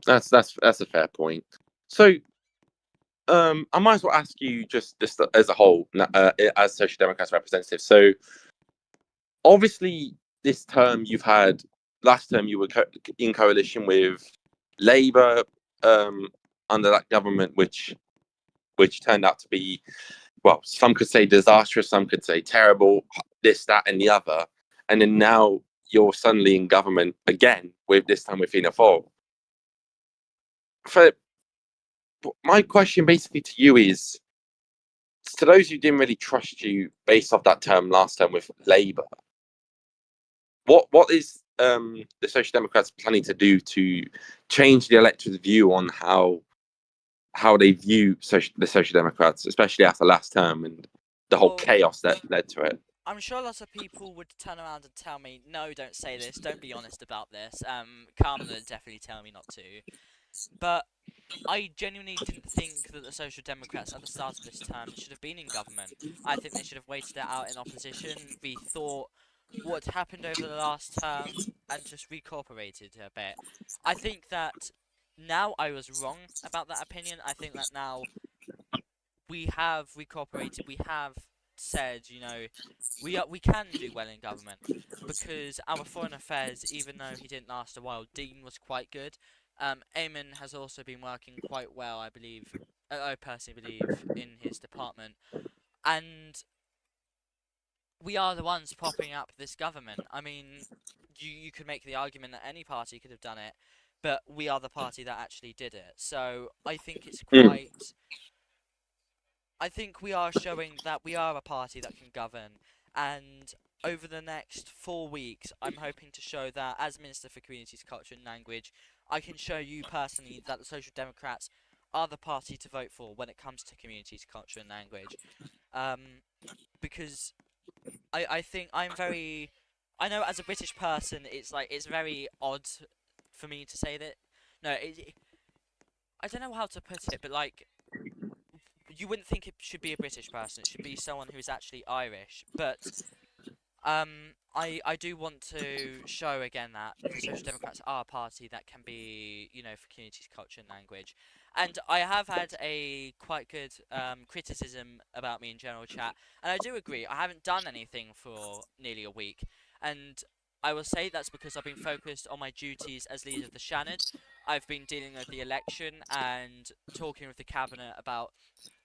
that's a fair point. So, I might as well ask you just as a whole, as Social Democrats representative. So, obviously, this term you've had. Last term, you were in coalition with Labour under that government, which turned out to be, well, some could say disastrous, some could say terrible, this, that, and the other. And then now you're suddenly in government again, with this time with Fianna Fáil. For my question basically to you is, to those who didn't really trust you based off that term last term with Labour, what is the Social Democrats planning to do to change the electorate's view on how they view the Social Democrats, especially after last term and the whole Well, chaos that led to it? I'm sure lots of people would turn around and tell me, no, don't say this, don't be honest about this. Kamala would definitely tell me not to. But I genuinely didn't think that the Social Democrats at the start of this term should have been in government. I think they should have waited it out in opposition, rethought what happened over the last term, and just reincorporated a bit. I think that now I was wrong about that opinion. I think that now we have reincorporated, we have said, we can do well in government because our foreign affairs, even though he didn't last a while, Dean was quite good. Eamon has also been working quite well, I believe. I personally believe in his department, and we are the ones propping up this government. I mean, you could make the argument that any party could have done it, but we are the party that actually did it. So I think it's Mm. quite. I think we are showing that we are a party that can govern, and over the next 4 weeks, I'm hoping to show that as Minister for Communities, Culture and Language, I can show you personally that the Social Democrats are the party to vote for when it comes to communities, culture and language. Because I think I know as a British person, it's very odd for me to say that. No, I don't know how to put it, but like you wouldn't think it should be a British person. It should be someone who is actually Irish. But I do want to show again that the Social Democrats are a party that can be, for communities, culture, and language. And I have had a quite good criticism about me in general chat, and I do agree. I haven't done anything for nearly a week, and I will say that's because I've been focused on my duties as leader of the Shannon. I've been dealing with the election and talking with the cabinet about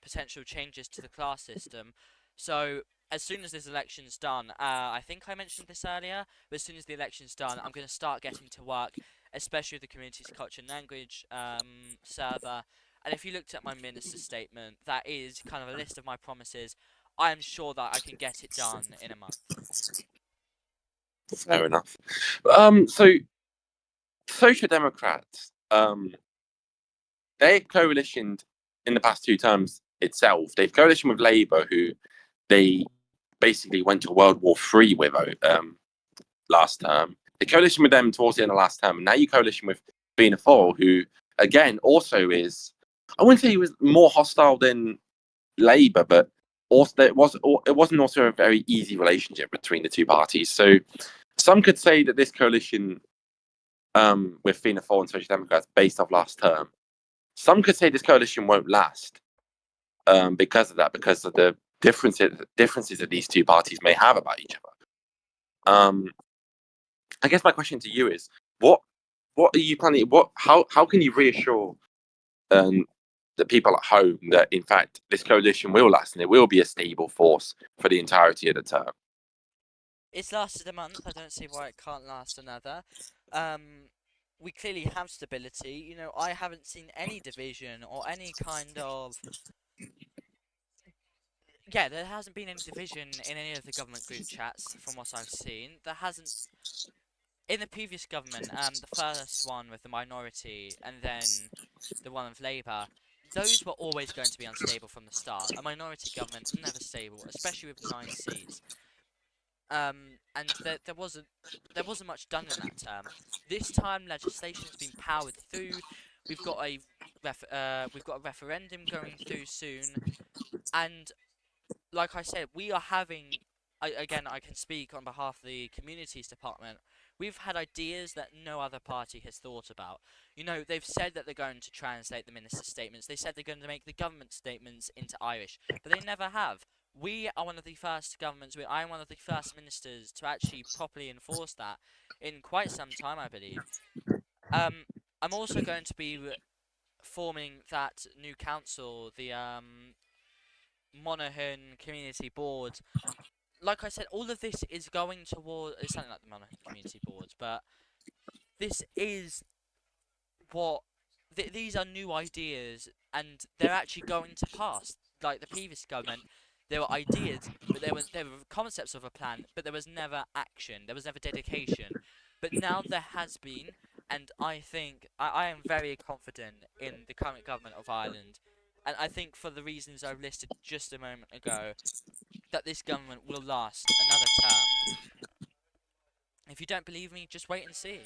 potential changes to the class system. So as soon as this election's done, I think I mentioned this earlier, but as soon as the election's done, I'm going to start getting to work, especially with the community's culture and language server. And if you looked at my minister's statement, that is kind of a list of my promises. I am sure that I can get it done in a month. Fair enough. So Social Democrats, they coalitioned in the past 2 terms itself. They've coalitioned with Labour, who they basically went to World War III with last term. They coalitioned with them towards the end of last term, and now you coalition with Fianna Fáil, who again also is, I wouldn't say he was more hostile than Labour, but also it wasn't also a very easy relationship between the two parties. So some could say that this coalition with Fianna Fáil and Social Democrats based off last term, some could say this coalition won't last because of that, because of the differences that these two parties may have about each other. I guess my question to you is, what are you planning? How can you reassure the people at home that in fact this coalition will last and it will be a stable force for the entirety of the term? It's lasted a month. I don't see why it can't last another. We clearly have stability. I haven't seen any division or any kind of. Yeah, there hasn't been any division in any of the government group chats from what I've seen. There hasn't. In the previous government, the first one with the minority and then the one with Labour, those were always going to be unstable from the start. A minority government, never stable, especially with 9 seats. And there wasn't much done in that term. This time, legislation's been powered through. We've got a referendum going through soon, and like I said, we are having. Again, I can speak on behalf of the communities department. We've had ideas that no other party has thought about. They've said that they're going to translate the minister's statements. They said they're going to make the government statements into Irish, but they never have. We are one of the first governments. I'm one of the first ministers to actually properly enforce that in quite some time, I believe. I'm also going to be forming that new council, the Monaghan Community Board. Like I said, all of this is going toward. It's something like the Monaghan Community Board, but this is what. These are new ideas, and they're actually going to pass. Like the previous government, there were ideas, but there were concepts of a plan, but there was never action. There was never dedication. But now there has been, and I think I am very confident in the current government of Ireland, and I think for the reasons I've listed just a moment ago, that this government will last another term. If you don't believe me, just wait and see.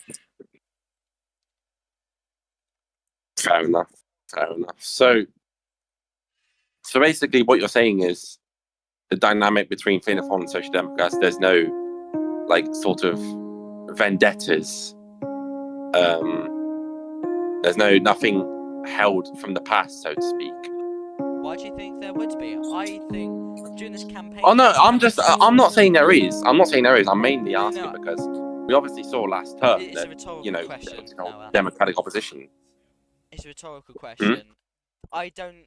Fair enough. Fair enough. So basically, what you're saying is the dynamic between Fianna Fáil and Social Democrats. There's no sort of vendettas. There's nothing held from the past, so to speak. Why do you think there would be? I think during this campaign. Oh no, I'm not saying there is. I'm not saying there is. I'm mainly asking because we obviously saw last term it's a rhetorical question. Democratic opposition. It's a rhetorical question. I don't.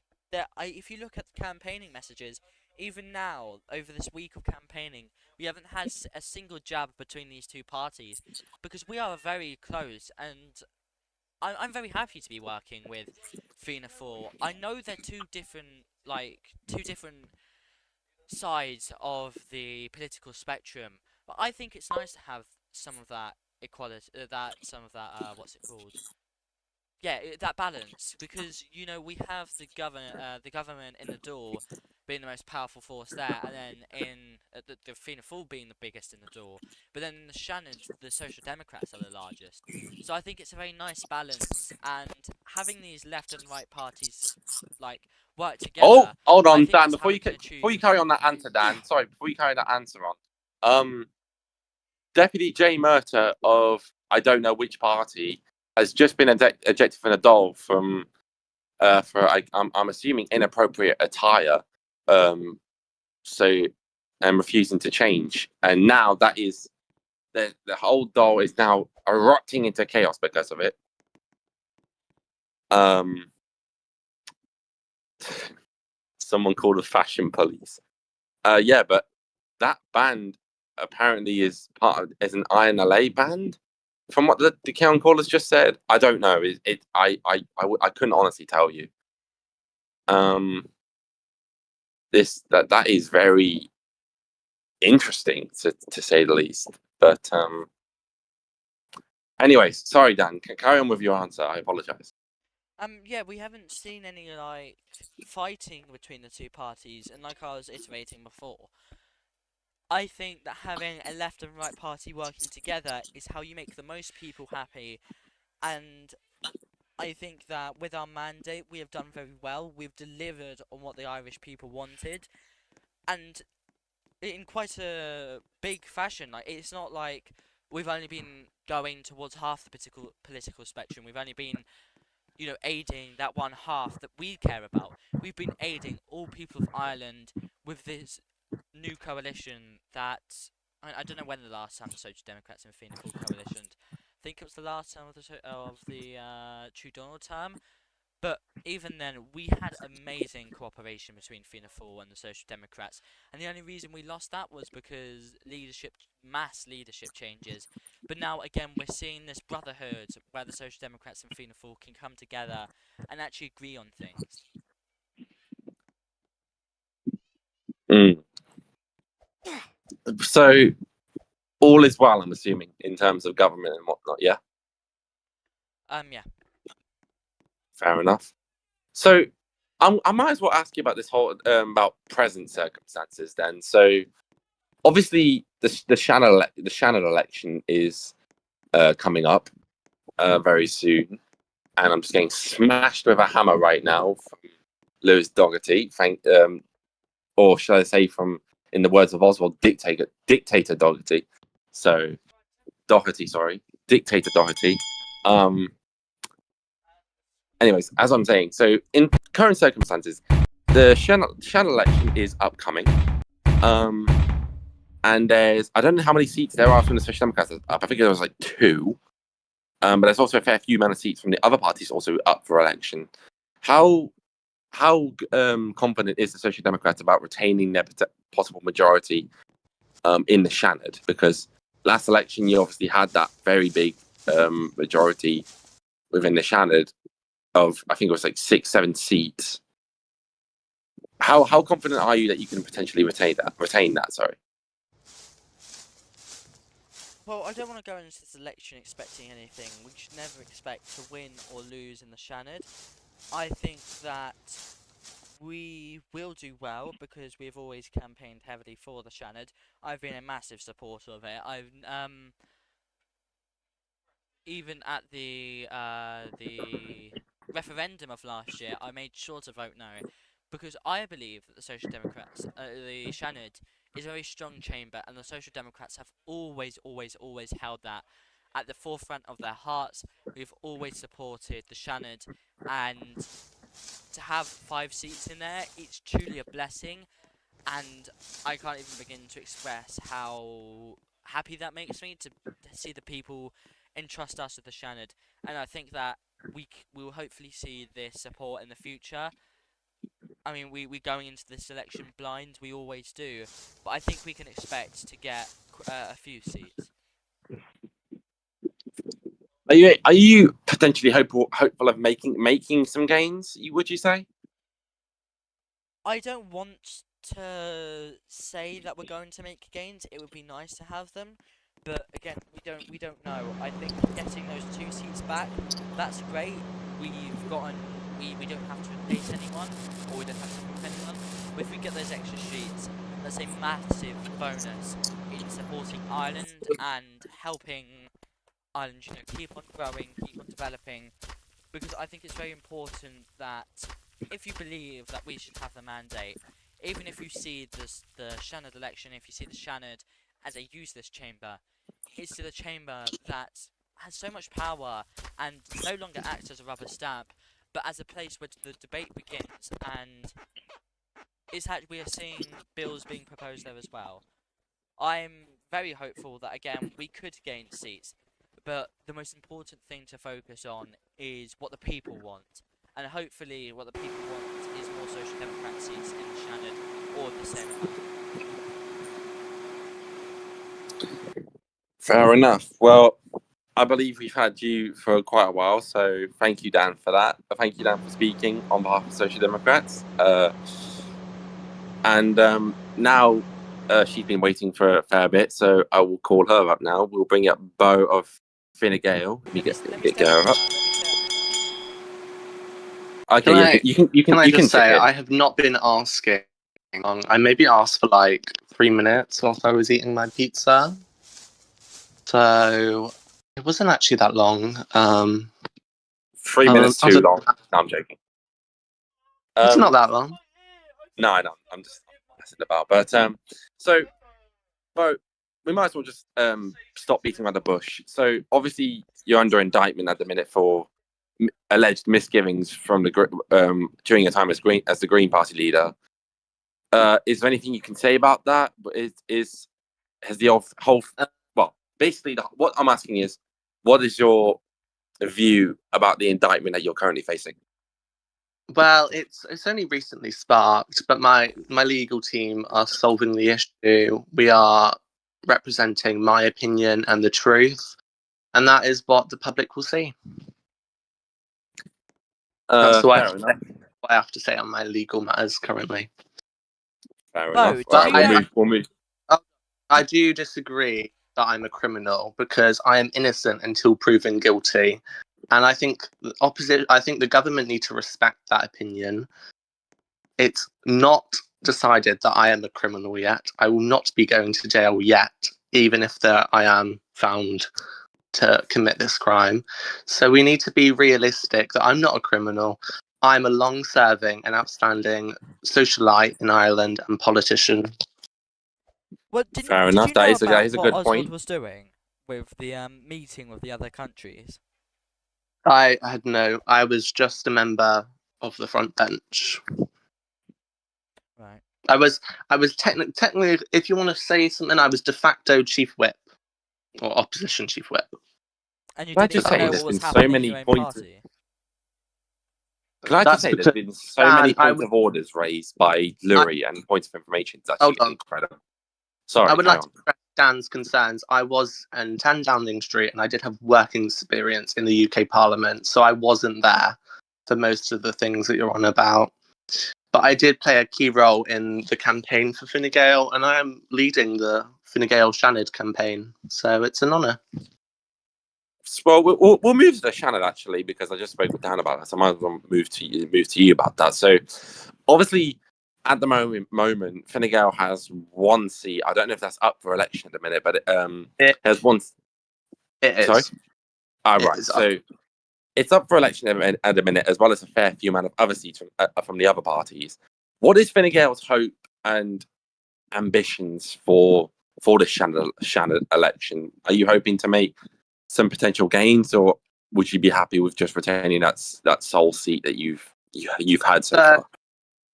If you look at the campaigning messages, even now over this week of campaigning, we haven't had a single jab between these two parties because we are very close, and I'm very happy to be working with Fianna Fáil. I know they're two different sides of the political spectrum, but I think it's nice to have some of that equality, what's it called? Yeah, that balance, because we have the government in the door being the most powerful force there, and then in the Fianna Fáil being the biggest in the door, but then in the Shannons, the Social Democrats are the largest. So I think it's a very nice balance, and having these left and right parties work together. Oh, hold on, Dan. Before you carry on that answer, Dan. Sorry, before you carry that answer on, Deputy Jay Murtagh of I don't know which party has just been ejected from the Dáil for I'm assuming inappropriate attire, so and refusing to change, and now that is the whole Dáil is now erupting into chaos because of it. Someone called the fashion police. Yeah, but that band apparently is an INLA band. From what the account callers just said, I don't know. I couldn't honestly tell you. That is very interesting to say the least. But anyways, sorry, Dan. Carry on with your answer. I apologize. Yeah, we haven't seen any like fighting between the two parties, and like I was iterating before, I think that having a left and right party working together is how you make the most people happy, and I think that with our mandate we have done very well. We've delivered on what the Irish people wanted, and in quite a big fashion. Like, it's not like we've only been going towards half the political spectrum. We've only been, aiding that one half that we care about. We've been aiding all people of Ireland with this new coalition that I don't know when the last time the Social Democrats and Fianna Fáil coalitioned. I think it was the last time of the Trudeau term. But even then, we had amazing cooperation between Fianna Fáil and the Social Democrats, and the only reason we lost that was because mass leadership changes. But now again, we're seeing this brotherhood where the Social Democrats and Fianna Fáil can come together and actually agree on things. Mm. So all is well, I'm assuming, in terms of government and whatnot. Yeah, Yeah. fair enough. So I might as well ask you about this whole about present circumstances then. So obviously the Shannon election is coming up very soon, and I'm just getting smashed with a hammer right now from Lewis Dougherty. Or should I say, from, in the words of Oswald, dictator Dougherty. So Doherty, sorry, dictator Doherty. Anyways, as I'm saying, so in current circumstances, the Shannon election is upcoming. And I don't know how many seats there are from the Social Democrats up. I think there was like 2. But there's also a fair few amount of seats from the other parties also up for election. How confident is the Social Democrats about retaining their possible majority in the Shannon? Because last election you obviously had that very big majority within the Shannon of, I think it was like 6-7 seats. How confident are you that you can potentially retain that? Sorry. Well, I don't want to go into this election expecting anything. We should never expect to win or lose in the Shannon. I think that we will do well because we've always campaigned heavily for the Shannon. I've been a massive supporter of it. I've even at the referendum of last year, I made sure to vote no because I believe that the Social Democrats, the Shannon, is a very strong chamber, and the Social Democrats have always, always, always held that at the forefront of their hearts. We've always supported the Shannon, and to have 5 seats in there, it's truly a blessing, and I can't even begin to express how happy that makes me to see the people entrust us with the Shannon. And I think that we will hopefully see this support in the future. I mean, we going into this election blind, we always do, but I think we can expect to get a few seats. Are you potentially hopeful of making some gains? Would you say? I don't want to say that we're going to make gains. It would be nice to have them, but again, we don't know. I think getting those 2 seats back, that's great. We don't have to replace anyone, or we don't have to move anyone. But if we get those extra seats, that's a massive bonus in supporting Ireland and helping Ireland, keep on growing, keep on developing. Because I think it's very important that if you believe that we should have the mandate, even if you see the Shannon election, if you see the Shannon as a useless chamber, is still a chamber that has so much power and no longer acts as a rubber stamp, but as a place where the debate begins, and we are seeing bills being proposed there as well. I'm very hopeful that again we could gain seats, but the most important thing to focus on is what the people want, and hopefully what the people want is more Social Democrat seats in Shannon or the same amount. Fair enough. Well, I believe we've had you for quite a while, so thank you, Dan, for that. Thank you, Dan, for speaking on behalf of Social Democrats. And now she's been waiting for a fair bit, so I will call her up now. We'll bring up Bo of Fine Gael. Let me get her up. Okay, you can say I have not been asking long. I maybe asked for like 3 minutes whilst I was eating my pizza, so it wasn't actually that long. 3 minutes too long. No, I'm joking. It's not that long. No, I don't. I'm just messing about. But so, Bo, we might as well just stop beating around the bush. So obviously you're under indictment at the minute for alleged misgivings from the during your time as the Green Party leader. Is there anything you can say about that? Has the whole basically what I'm asking is, what is your view about the indictment that you're currently facing? Well, it's only recently sparked, but my legal team are solving the issue. We are representing my opinion and the truth, and that is what the public will see. That's what I have to say on my legal matters currently. Fair enough. We'll move. I do disagree that I'm a criminal because I am innocent until proven guilty. And I think the government need to respect that opinion. It's not decided that I am a criminal yet. I will not be going to jail yet, even if I am found to commit this crime. So we need to be realistic that I'm not a criminal. I'm a long-serving and outstanding socialite in Ireland and politician. Fair enough. That is a good Oswald point. Was doing with the meeting with the other countries? I was just a member of the front bench. Right. I was technically, if you want to say something, I was de facto chief whip or opposition chief whip. And you didn't even know what was happening in your own party. Can I just say there's been so many points of orders raised by Lurie and points of information. It's actually incredible. Sorry, I would like to express Dan's concerns. I was in 10 Downing Street and I did have working experience in the UK Parliament, so I wasn't there for most of the things that you're on about. But I did play a key role in the campaign for Fine Gael, and I am leading the Fine Gael Shannon campaign, so it's an honour. Well, we'll move to the Shannon actually, because I just spoke with Dan about that, so I might as well move to you about that. So, obviously, at the moment, Fine Gael has one seat. I don't know if that's up for election at the minute, but it has one. It is. Sorry. Right. So it's up for election at the minute, as well as a fair few amount of other seats from the other parties. What is Fine Gael's hope and ambitions for the Shannon election? Are you hoping to make some potential gains, or would you be happy with just retaining that sole seat that you've had so far?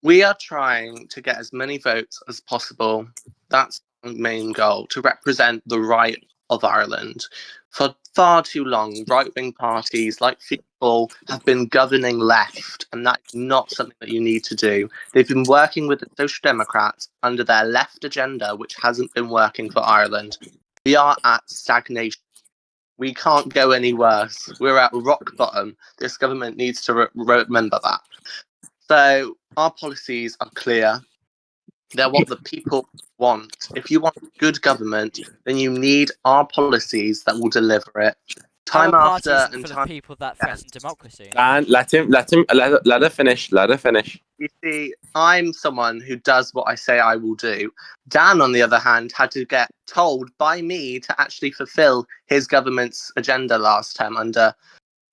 We are trying to get as many votes as possible. That's our main goal, to represent the right of Ireland. For far too long, right-wing parties like people have been governing left, and that's not something that you need to do. They've been working with the Social Democrats under their left agenda, which hasn't been working for Ireland. We are at stagnation. We can't go any worse. We're at rock bottom. This government needs to remember that. So our policies are clear. They're what the people want. If you want good government, then you need our policies that will deliver it. Time after and time. People that threaten democracy. And let her finish. Let her finish. You see, I'm someone who does what I say I will do. Dan, on the other hand, had to get told by me to actually fulfill his government's agenda last term under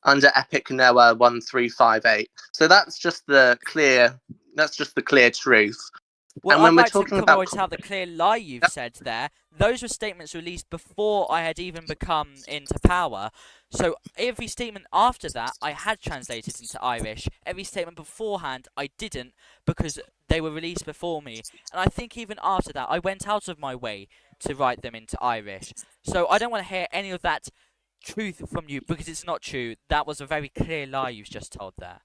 Epic Noah 1358. So that's just the clear truth. Well, And I'd when we're like to talking about point out the clear lie you've said there. Those were statements released before I had even become into power. So every statement after that, I had translated into Irish. Every statement beforehand, I didn't because they were released before me. And I think even after that, I went out of my way to write them into Irish. So I don't want to hear any of that truth from you because it's not true. That was a very clear lie you've just told there.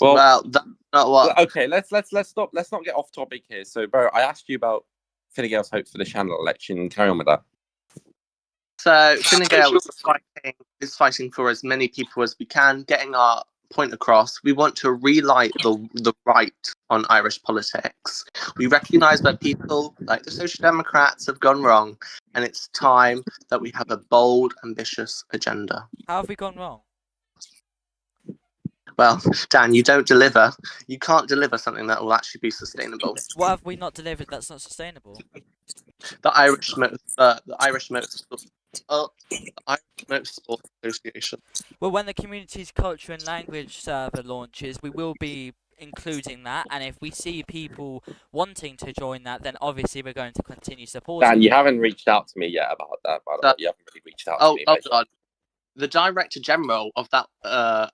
Well, that's not what. okay, let's not get off topic here. So, bro, I asked you about Fine Gael's hopes for the Shannon election. Carry on with that. So Fine Gael is fighting for as many people as we can, getting our point across. We want to relight the right on Irish politics. We recognise that people like the Social Democrats have gone wrong, and it's time that we have a bold, ambitious agenda. How have we gone wrong? Well, Dan, you don't deliver. You can't deliver something that will actually be sustainable. What have we not delivered that's not sustainable? The Irish Motorsport Association. Well, when the Community's Culture and Language server launches, we will be including that, and if we see people wanting to join that, then obviously we're going to continue supporting Dan, you it. haven't reached out to me yet about that, by the way. You haven't really reached out to me. Oh God. The Director General of that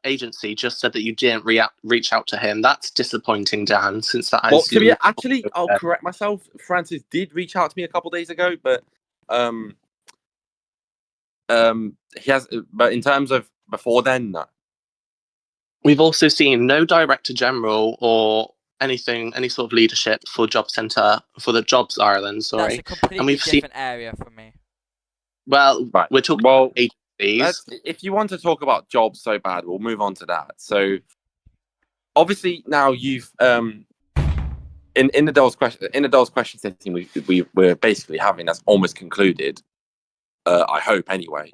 agency just said that you didn't reach out to him. That's disappointing, Dan, since that Well, to be actually, I'll correct myself. Francis did reach out to me a couple of days ago, but he has. But in terms of before then, no. We've also seen no Director General or any sort of leadership for Job Centre for the Jobs Ireland. Sorry, that's a completely different area from me. Well, right. We're talking agencies. If you want to talk about jobs so bad, we'll move on to that. So, obviously, now you've in the Dáil's question setting, we're basically having that's almost concluded. I hope anyway.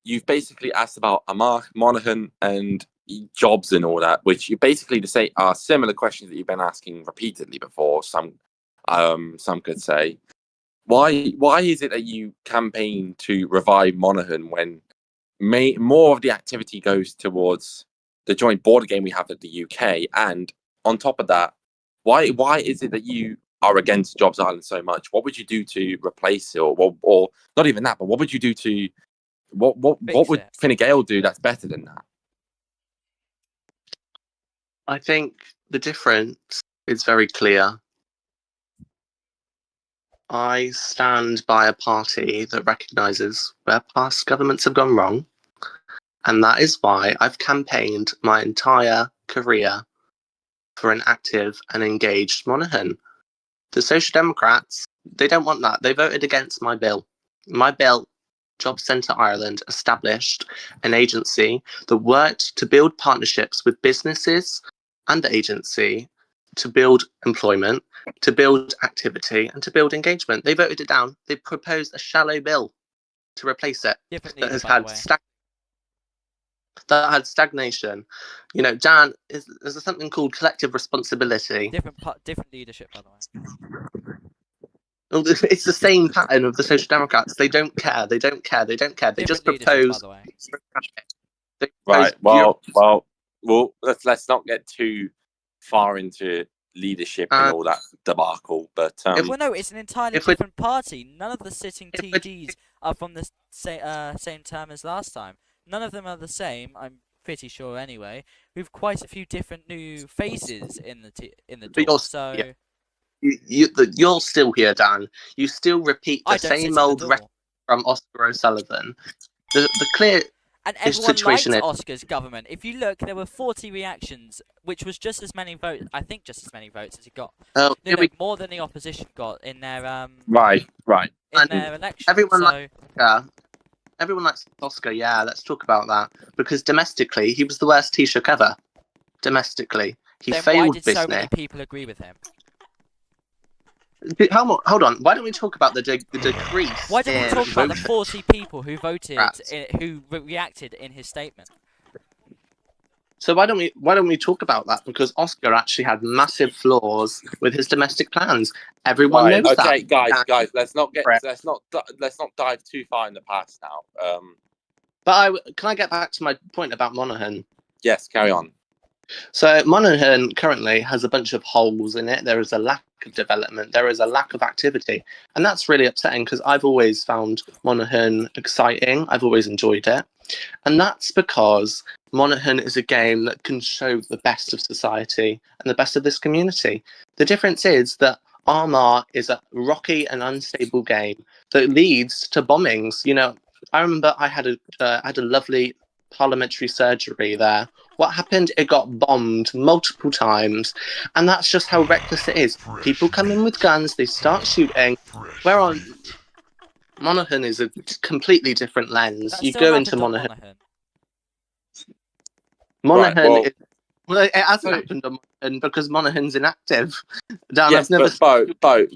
You've basically asked about Amach, Monaghan, and jobs and all that, which you basically are similar questions that you've been asking repeatedly before. Some could say, why is it that you campaign to revive Monaghan when more of the activity goes towards the joint border game we have at the UK, and on top of that, why is it that you are against Jobs Ireland so much? What would you do to replace it, or not even that, but what would you do to what would Fine Gael do that's better than that? I think the difference is very clear. I stand by a party that recognises where past governments have gone wrong, and that is why I've campaigned my entire career for an active and engaged Monaghan. The Social Democrats, they don't want that. They voted against my bill. My bill, Job Centre Ireland, established an agency that worked to build partnerships with businesses and the agency to build employment, to build activity, and to build engagement. They voted it down. They proposed a shallow bill to replace it that has had stagnation. You know, Dan, there's something called collective responsibility. Different leadership, by the way. It's the same pattern of the Social Democrats. They don't care. They just propose. Right. Well. Let's not get too far into leadership and all that debacle. But no, it's an entirely different party. None of the sitting TGs are from the same term as last time. None of them are the same. I'm pretty sure. Anyway, we've quite a few different new faces in the door. So. Yeah. You're still here, Dan. You still repeat the same old rhetoric from Oscar O'Sullivan. The clear and everyone situation liked Oscar's government. If you look, there were 40 reactions, which was just as many votes. I think just as many votes as he got. More than the opposition got in their right in their election. Everyone likes Oscar. Yeah, let's talk about that because domestically, he was the worst Taoiseach ever. Domestically, he failed why did business. So many people agree with him? Hold on. Why don't we talk about the decrease? Why don't we talk about the 40 people who voted, who reacted in his statement? So why don't we talk about that? Because Oscar actually had massive flaws with his domestic plans. Everyone knows that. Okay, guys, let's not dive too far in the past now. But can I get back to my point about Monaghan? Yes, carry on. So Monaghan currently has a bunch of holes in it. There is a lack of development. There is a lack of activity. And that's really upsetting because I've always found Monaghan exciting. I've always enjoyed it. And that's because Monaghan is a game that can show the best of society and the best of this community. The difference is that Armagh is a rocky and unstable game that leads to bombings. You know, I remember I had a lovely parliamentary surgery there. What happened? It got bombed multiple times, and that's just how reckless it is. People come in with guns, they start shooting. Whereas Monaghan is a completely different lens. That You still go into happened on Monaghan. Monaghan. Monaghan Right, is. Well, it hasn't so- happened on Monaghan because Monaghan's inactive. Dan, yes, I've never. but Bo,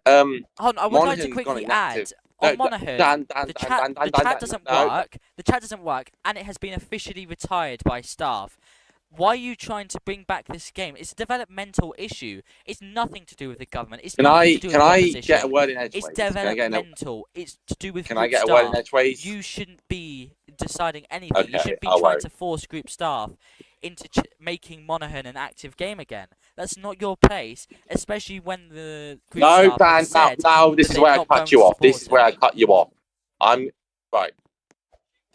Hold on, I would like to Monaghan's quickly gone inactive. add, on No, Monaghan, Dan, the chat doesn't no. work, the chat doesn't work, and it has been officially retired by staff. Why are you trying to bring back this game? It's a developmental issue. It's nothing to do with the government. It's nothing to do with Can the I opposition. get a word in It's edgeways? developmental. It's to do with Can group I get a staff. word in edgeways? You shouldn't be deciding anything. Okay, You shouldn't be I trying won't. to force group staff into making Monaghan an active game again. That's not your place, especially when the group No, staff Dan. have said Now this that is they're where I not cut going you to off. This support is where it. I cut you off. I'm right.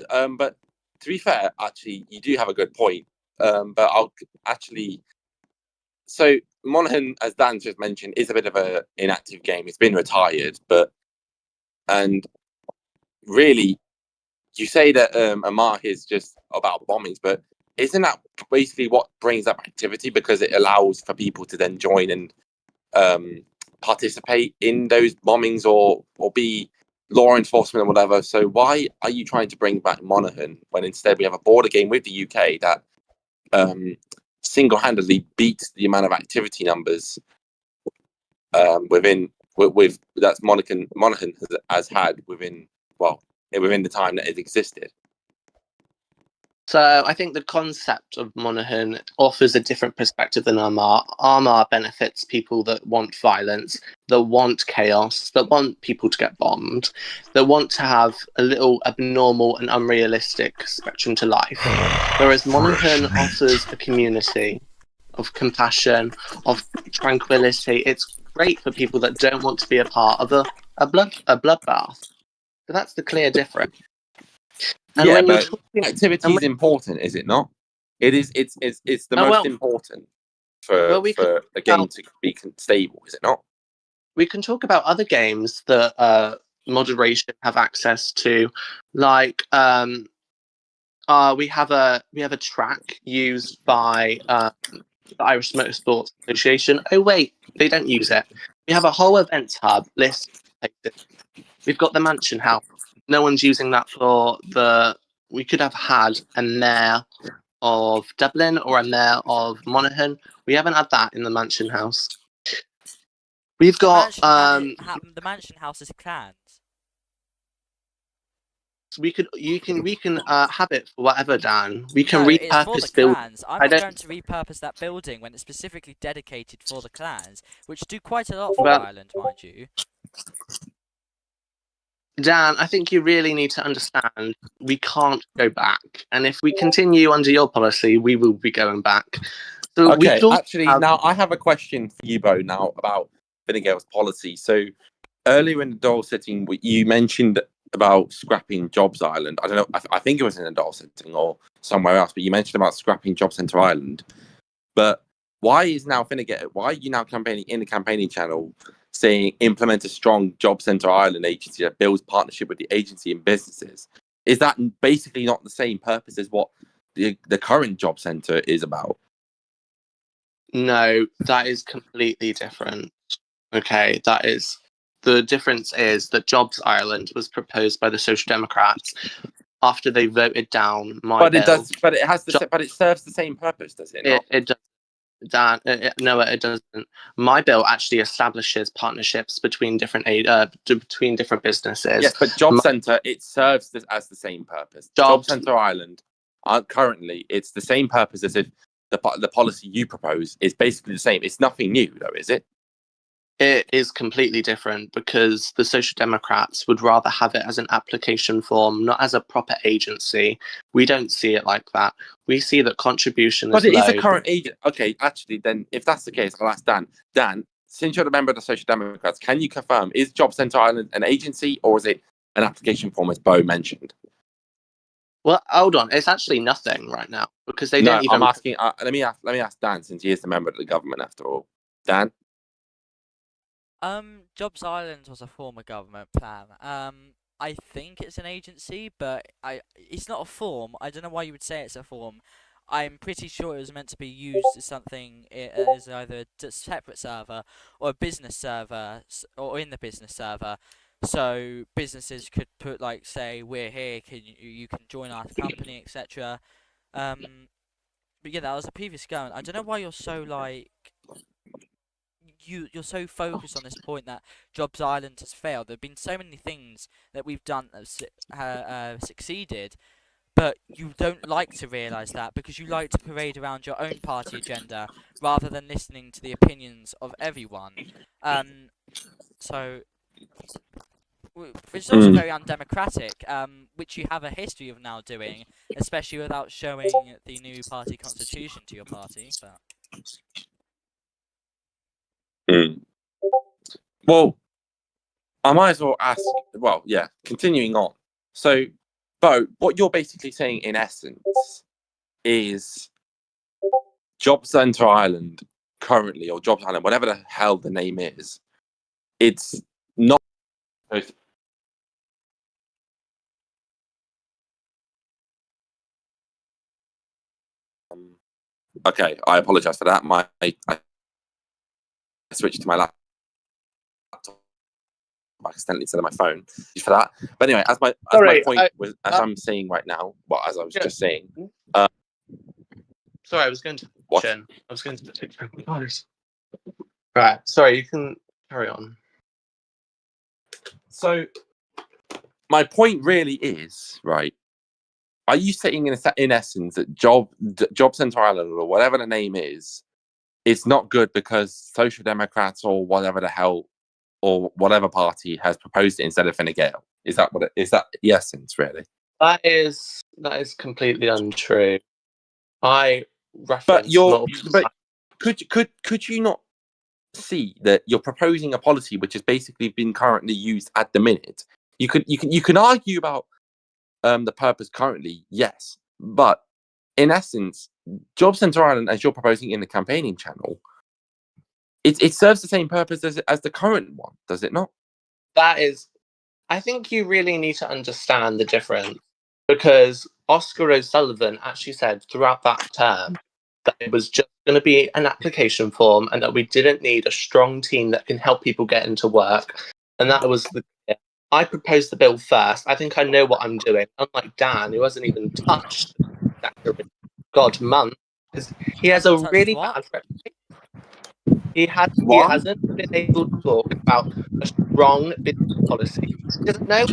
But to be fair, actually, you do have a good point. But I'll actually. So Monaghan, as Dan just mentioned, is a bit of a inactive game. It's been retired, and really, you say that Amar is just about bombings, but isn't that basically what brings up activity because it allows for people to then join and participate in those bombings or be law enforcement or whatever. So why are you trying to bring back Monaghan when instead we have a border game with the UK that single-handedly beats the amount of activity numbers with that's Monaghan has had within the time that it existed. So I think the concept of Monaghan offers a different perspective than Armagh. Armagh benefits people that want violence, that want chaos, that want people to get bombed, that want to have a little abnormal and unrealistic spectrum to life. Whereas Monaghan offers a community of compassion, of tranquility. It's great for people that don't want to be a part of a bloodbath. So that's the clear difference. And yeah, when you're but talking, activity is important, is it not? It is. It's the most important for a game to be stable, is it not? We can talk about other games that moderation have access to, like we have a track used by the Irish Motorsports Association. Oh wait, they don't use it. We have a whole events hub list. We've got the Mansion House. No one's using that for the. We could have had a mayor of Dublin or a mayor of Monaghan. We haven't had that in the Mansion House. We've got the Mansion House is clans. we can have it for whatever, Dan. We can No, it's for the repurpose build. clans. I'm not going to repurpose that building when it's specifically dedicated for the clans, which do quite a lot for Ireland, mind you. Dan, I think you really need to understand we can't go back. And if we continue under your policy, we will be going back. So okay, now I have a question for you, Bo, now about Fine Gael's policy. So earlier in the Dáil sitting, you mentioned about scrapping Jobs Ireland. I don't know, I think it was in the Dáil sitting or somewhere else, but you mentioned about scrapping Job Centre Ireland. But why is now Fine Gael, why are you now campaigning in the campaigning channel saying implement a strong Job Centre Ireland agency that builds partnership with the agency and businesses? Is that basically not the same purpose as what the current Job Centre is about? No, that is completely different. Okay, that is the difference is that Jobs Ireland was proposed by the Social Democrats after they voted down my bill. But it serves the same purpose, does it not? It does. No, it doesn't. My bill actually establishes partnerships between different businesses. Yes, but Job Centre, it serves as the same purpose. Job Centre Ireland, currently, it's the same purpose as if the policy you propose is basically the same. It's nothing new, though, is it? It is completely different because the Social Democrats would rather have it as an application form, not as a proper agency. We don't see it like that. We see that contribution But is it is a low. current agent. Okay, actually, then if that's the case, I'll ask Dan. Dan, since you're a member of the Social Democrats, can you confirm, is Job Centre Ireland an agency or is it an application form, as Bo mentioned? Well, hold on. It's actually nothing right now because they No, don't even. I'm asking. Let me ask Dan, since he is the member of the government after all. Dan, Jobs Island was a former government plan. I think it's an agency, but it's not a form. I don't know why you would say it's a form. I'm pretty sure it was meant to be used as something as either a separate server or a business server, or in the business server. So businesses could put, like, say, we're here, you can join our company, etc. But yeah, that was a previous government. I don't know why you're so like you're so focused on this point that Jobs Island has failed. There have been so many things that we've done that have succeeded, but you don't like to realise that because you like to parade around your own party agenda rather than listening to the opinions of everyone. So which is also very undemocratic, which you have a history of now doing, especially without showing the new party constitution to your party. But well, I might as well ask. Well, yeah, continuing on. So, Bo, what you're basically saying in essence is Job Centre Ireland currently, or Jobs Island, whatever the hell the name is, it's not. Okay, I apologise for that. I switched to my laptop accidentally instead of my phone for that. But anyway, as my point was, as I'm saying right now, well, as I was just saying. Sorry, I was going to. What? I was going to take photos. Right. Sorry, you can carry on. So, my point really is, right? Are you saying in essence that Job Centre Ireland, or whatever the name is, it's not good because Social Democrats or whatever the hell, or whatever party has proposed it instead of Fine Gael? Is that what is that the essence really? That is completely untrue. I reference. But could you not see that you're proposing a policy which has basically been currently used at the minute? You can argue about the purpose currently, yes, but in essence, Job Centre Ireland, as you're proposing in the campaigning channel, it serves the same purpose as the current one, does it not? That is, I think you really need to understand the difference, because Oscar O'Sullivan actually said throughout that term that it was just going to be an application form and that we didn't need a strong team that can help people get into work. And that was I proposed the bill first. I think I know what I'm doing. Unlike Dan, who hasn't even touched that month, because he has a really bad reputation. He hasn't been able to talk about a strong business policy. He doesn't know.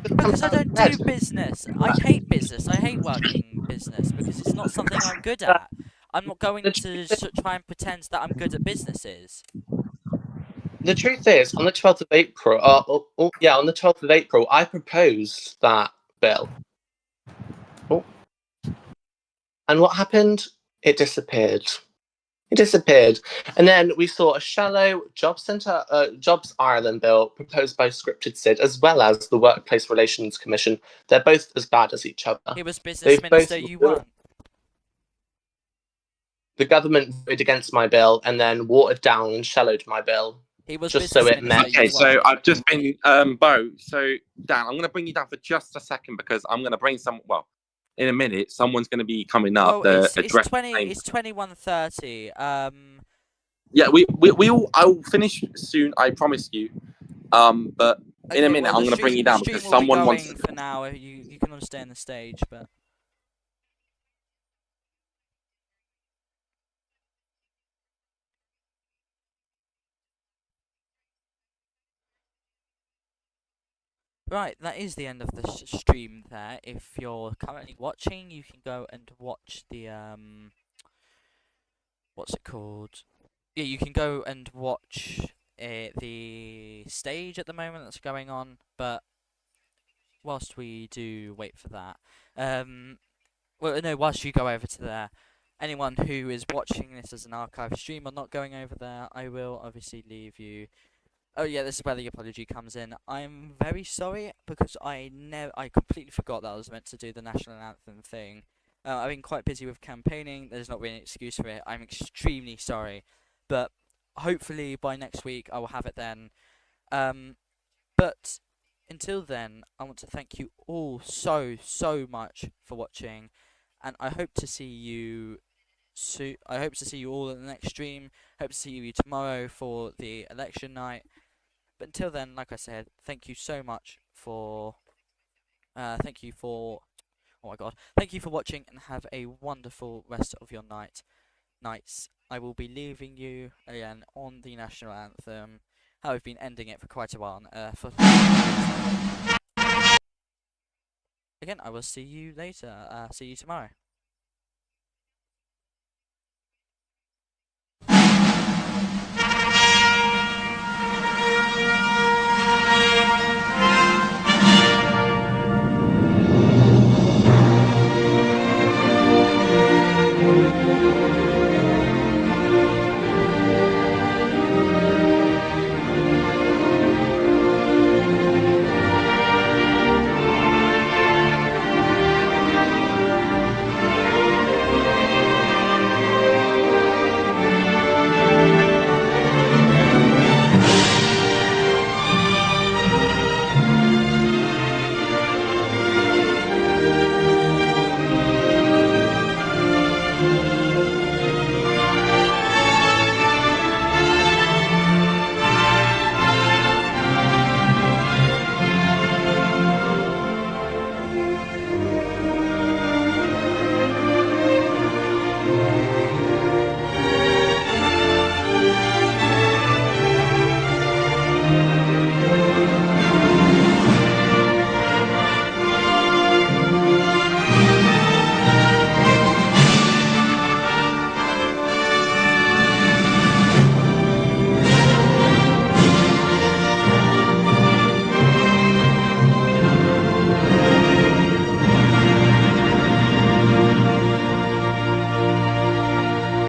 Because I don't do business. I hate business. I hate working business because it's not something I'm good at. I'm not going to try and pretend that I'm good at businesses. The truth is, on the 12th of April, on the 12th of April, I proposed that bill. Oh. And what happened? It disappeared. And then we saw a shallow Jobs Ireland bill proposed by Scripted Sid, as well as the Workplace Relations Commission. They're both as bad as each other. He was business minister, you won. The government voted against my bill and then watered down and shallowed my bill. He was just so it met. Okay, so I've just been Bo. So Dan, I'm going to bring you down for just a second because I'm going to bring in a minute, someone's going to be coming up. It's 21:30. Yeah, I will finish soon. I promise you. But in a minute, I'm going to bring you down because someone wants. For now, you can stay on the stage, but. Right, that is the end of the stream there. If you're currently watching, you can go and watch the, what's it called? Yeah, you can go and watch the stage at the moment that's going on, but whilst we do wait for that, well, no, whilst you go over to there, anyone who is watching this as an archive stream or not going over there, I will obviously leave you. Oh yeah, this is where the apology comes in. I'm very sorry because I completely forgot that I was meant to do the national anthem thing. I've been quite busy with campaigning. There's not really an excuse for it. I'm extremely sorry, but hopefully by next week I will have it then. But until then, I want to thank you all so much for watching, and I hope to see you soon. I hope to see you all in the next stream. Hope to see you tomorrow for the election night. But until then, like I said, thank you so much for. Thank you for. Oh my god! Thank you for watching, and have a wonderful rest of your nights. I will be leaving you again on the national anthem. How I've been ending it for quite a while. Again, I will see you later. See you tomorrow.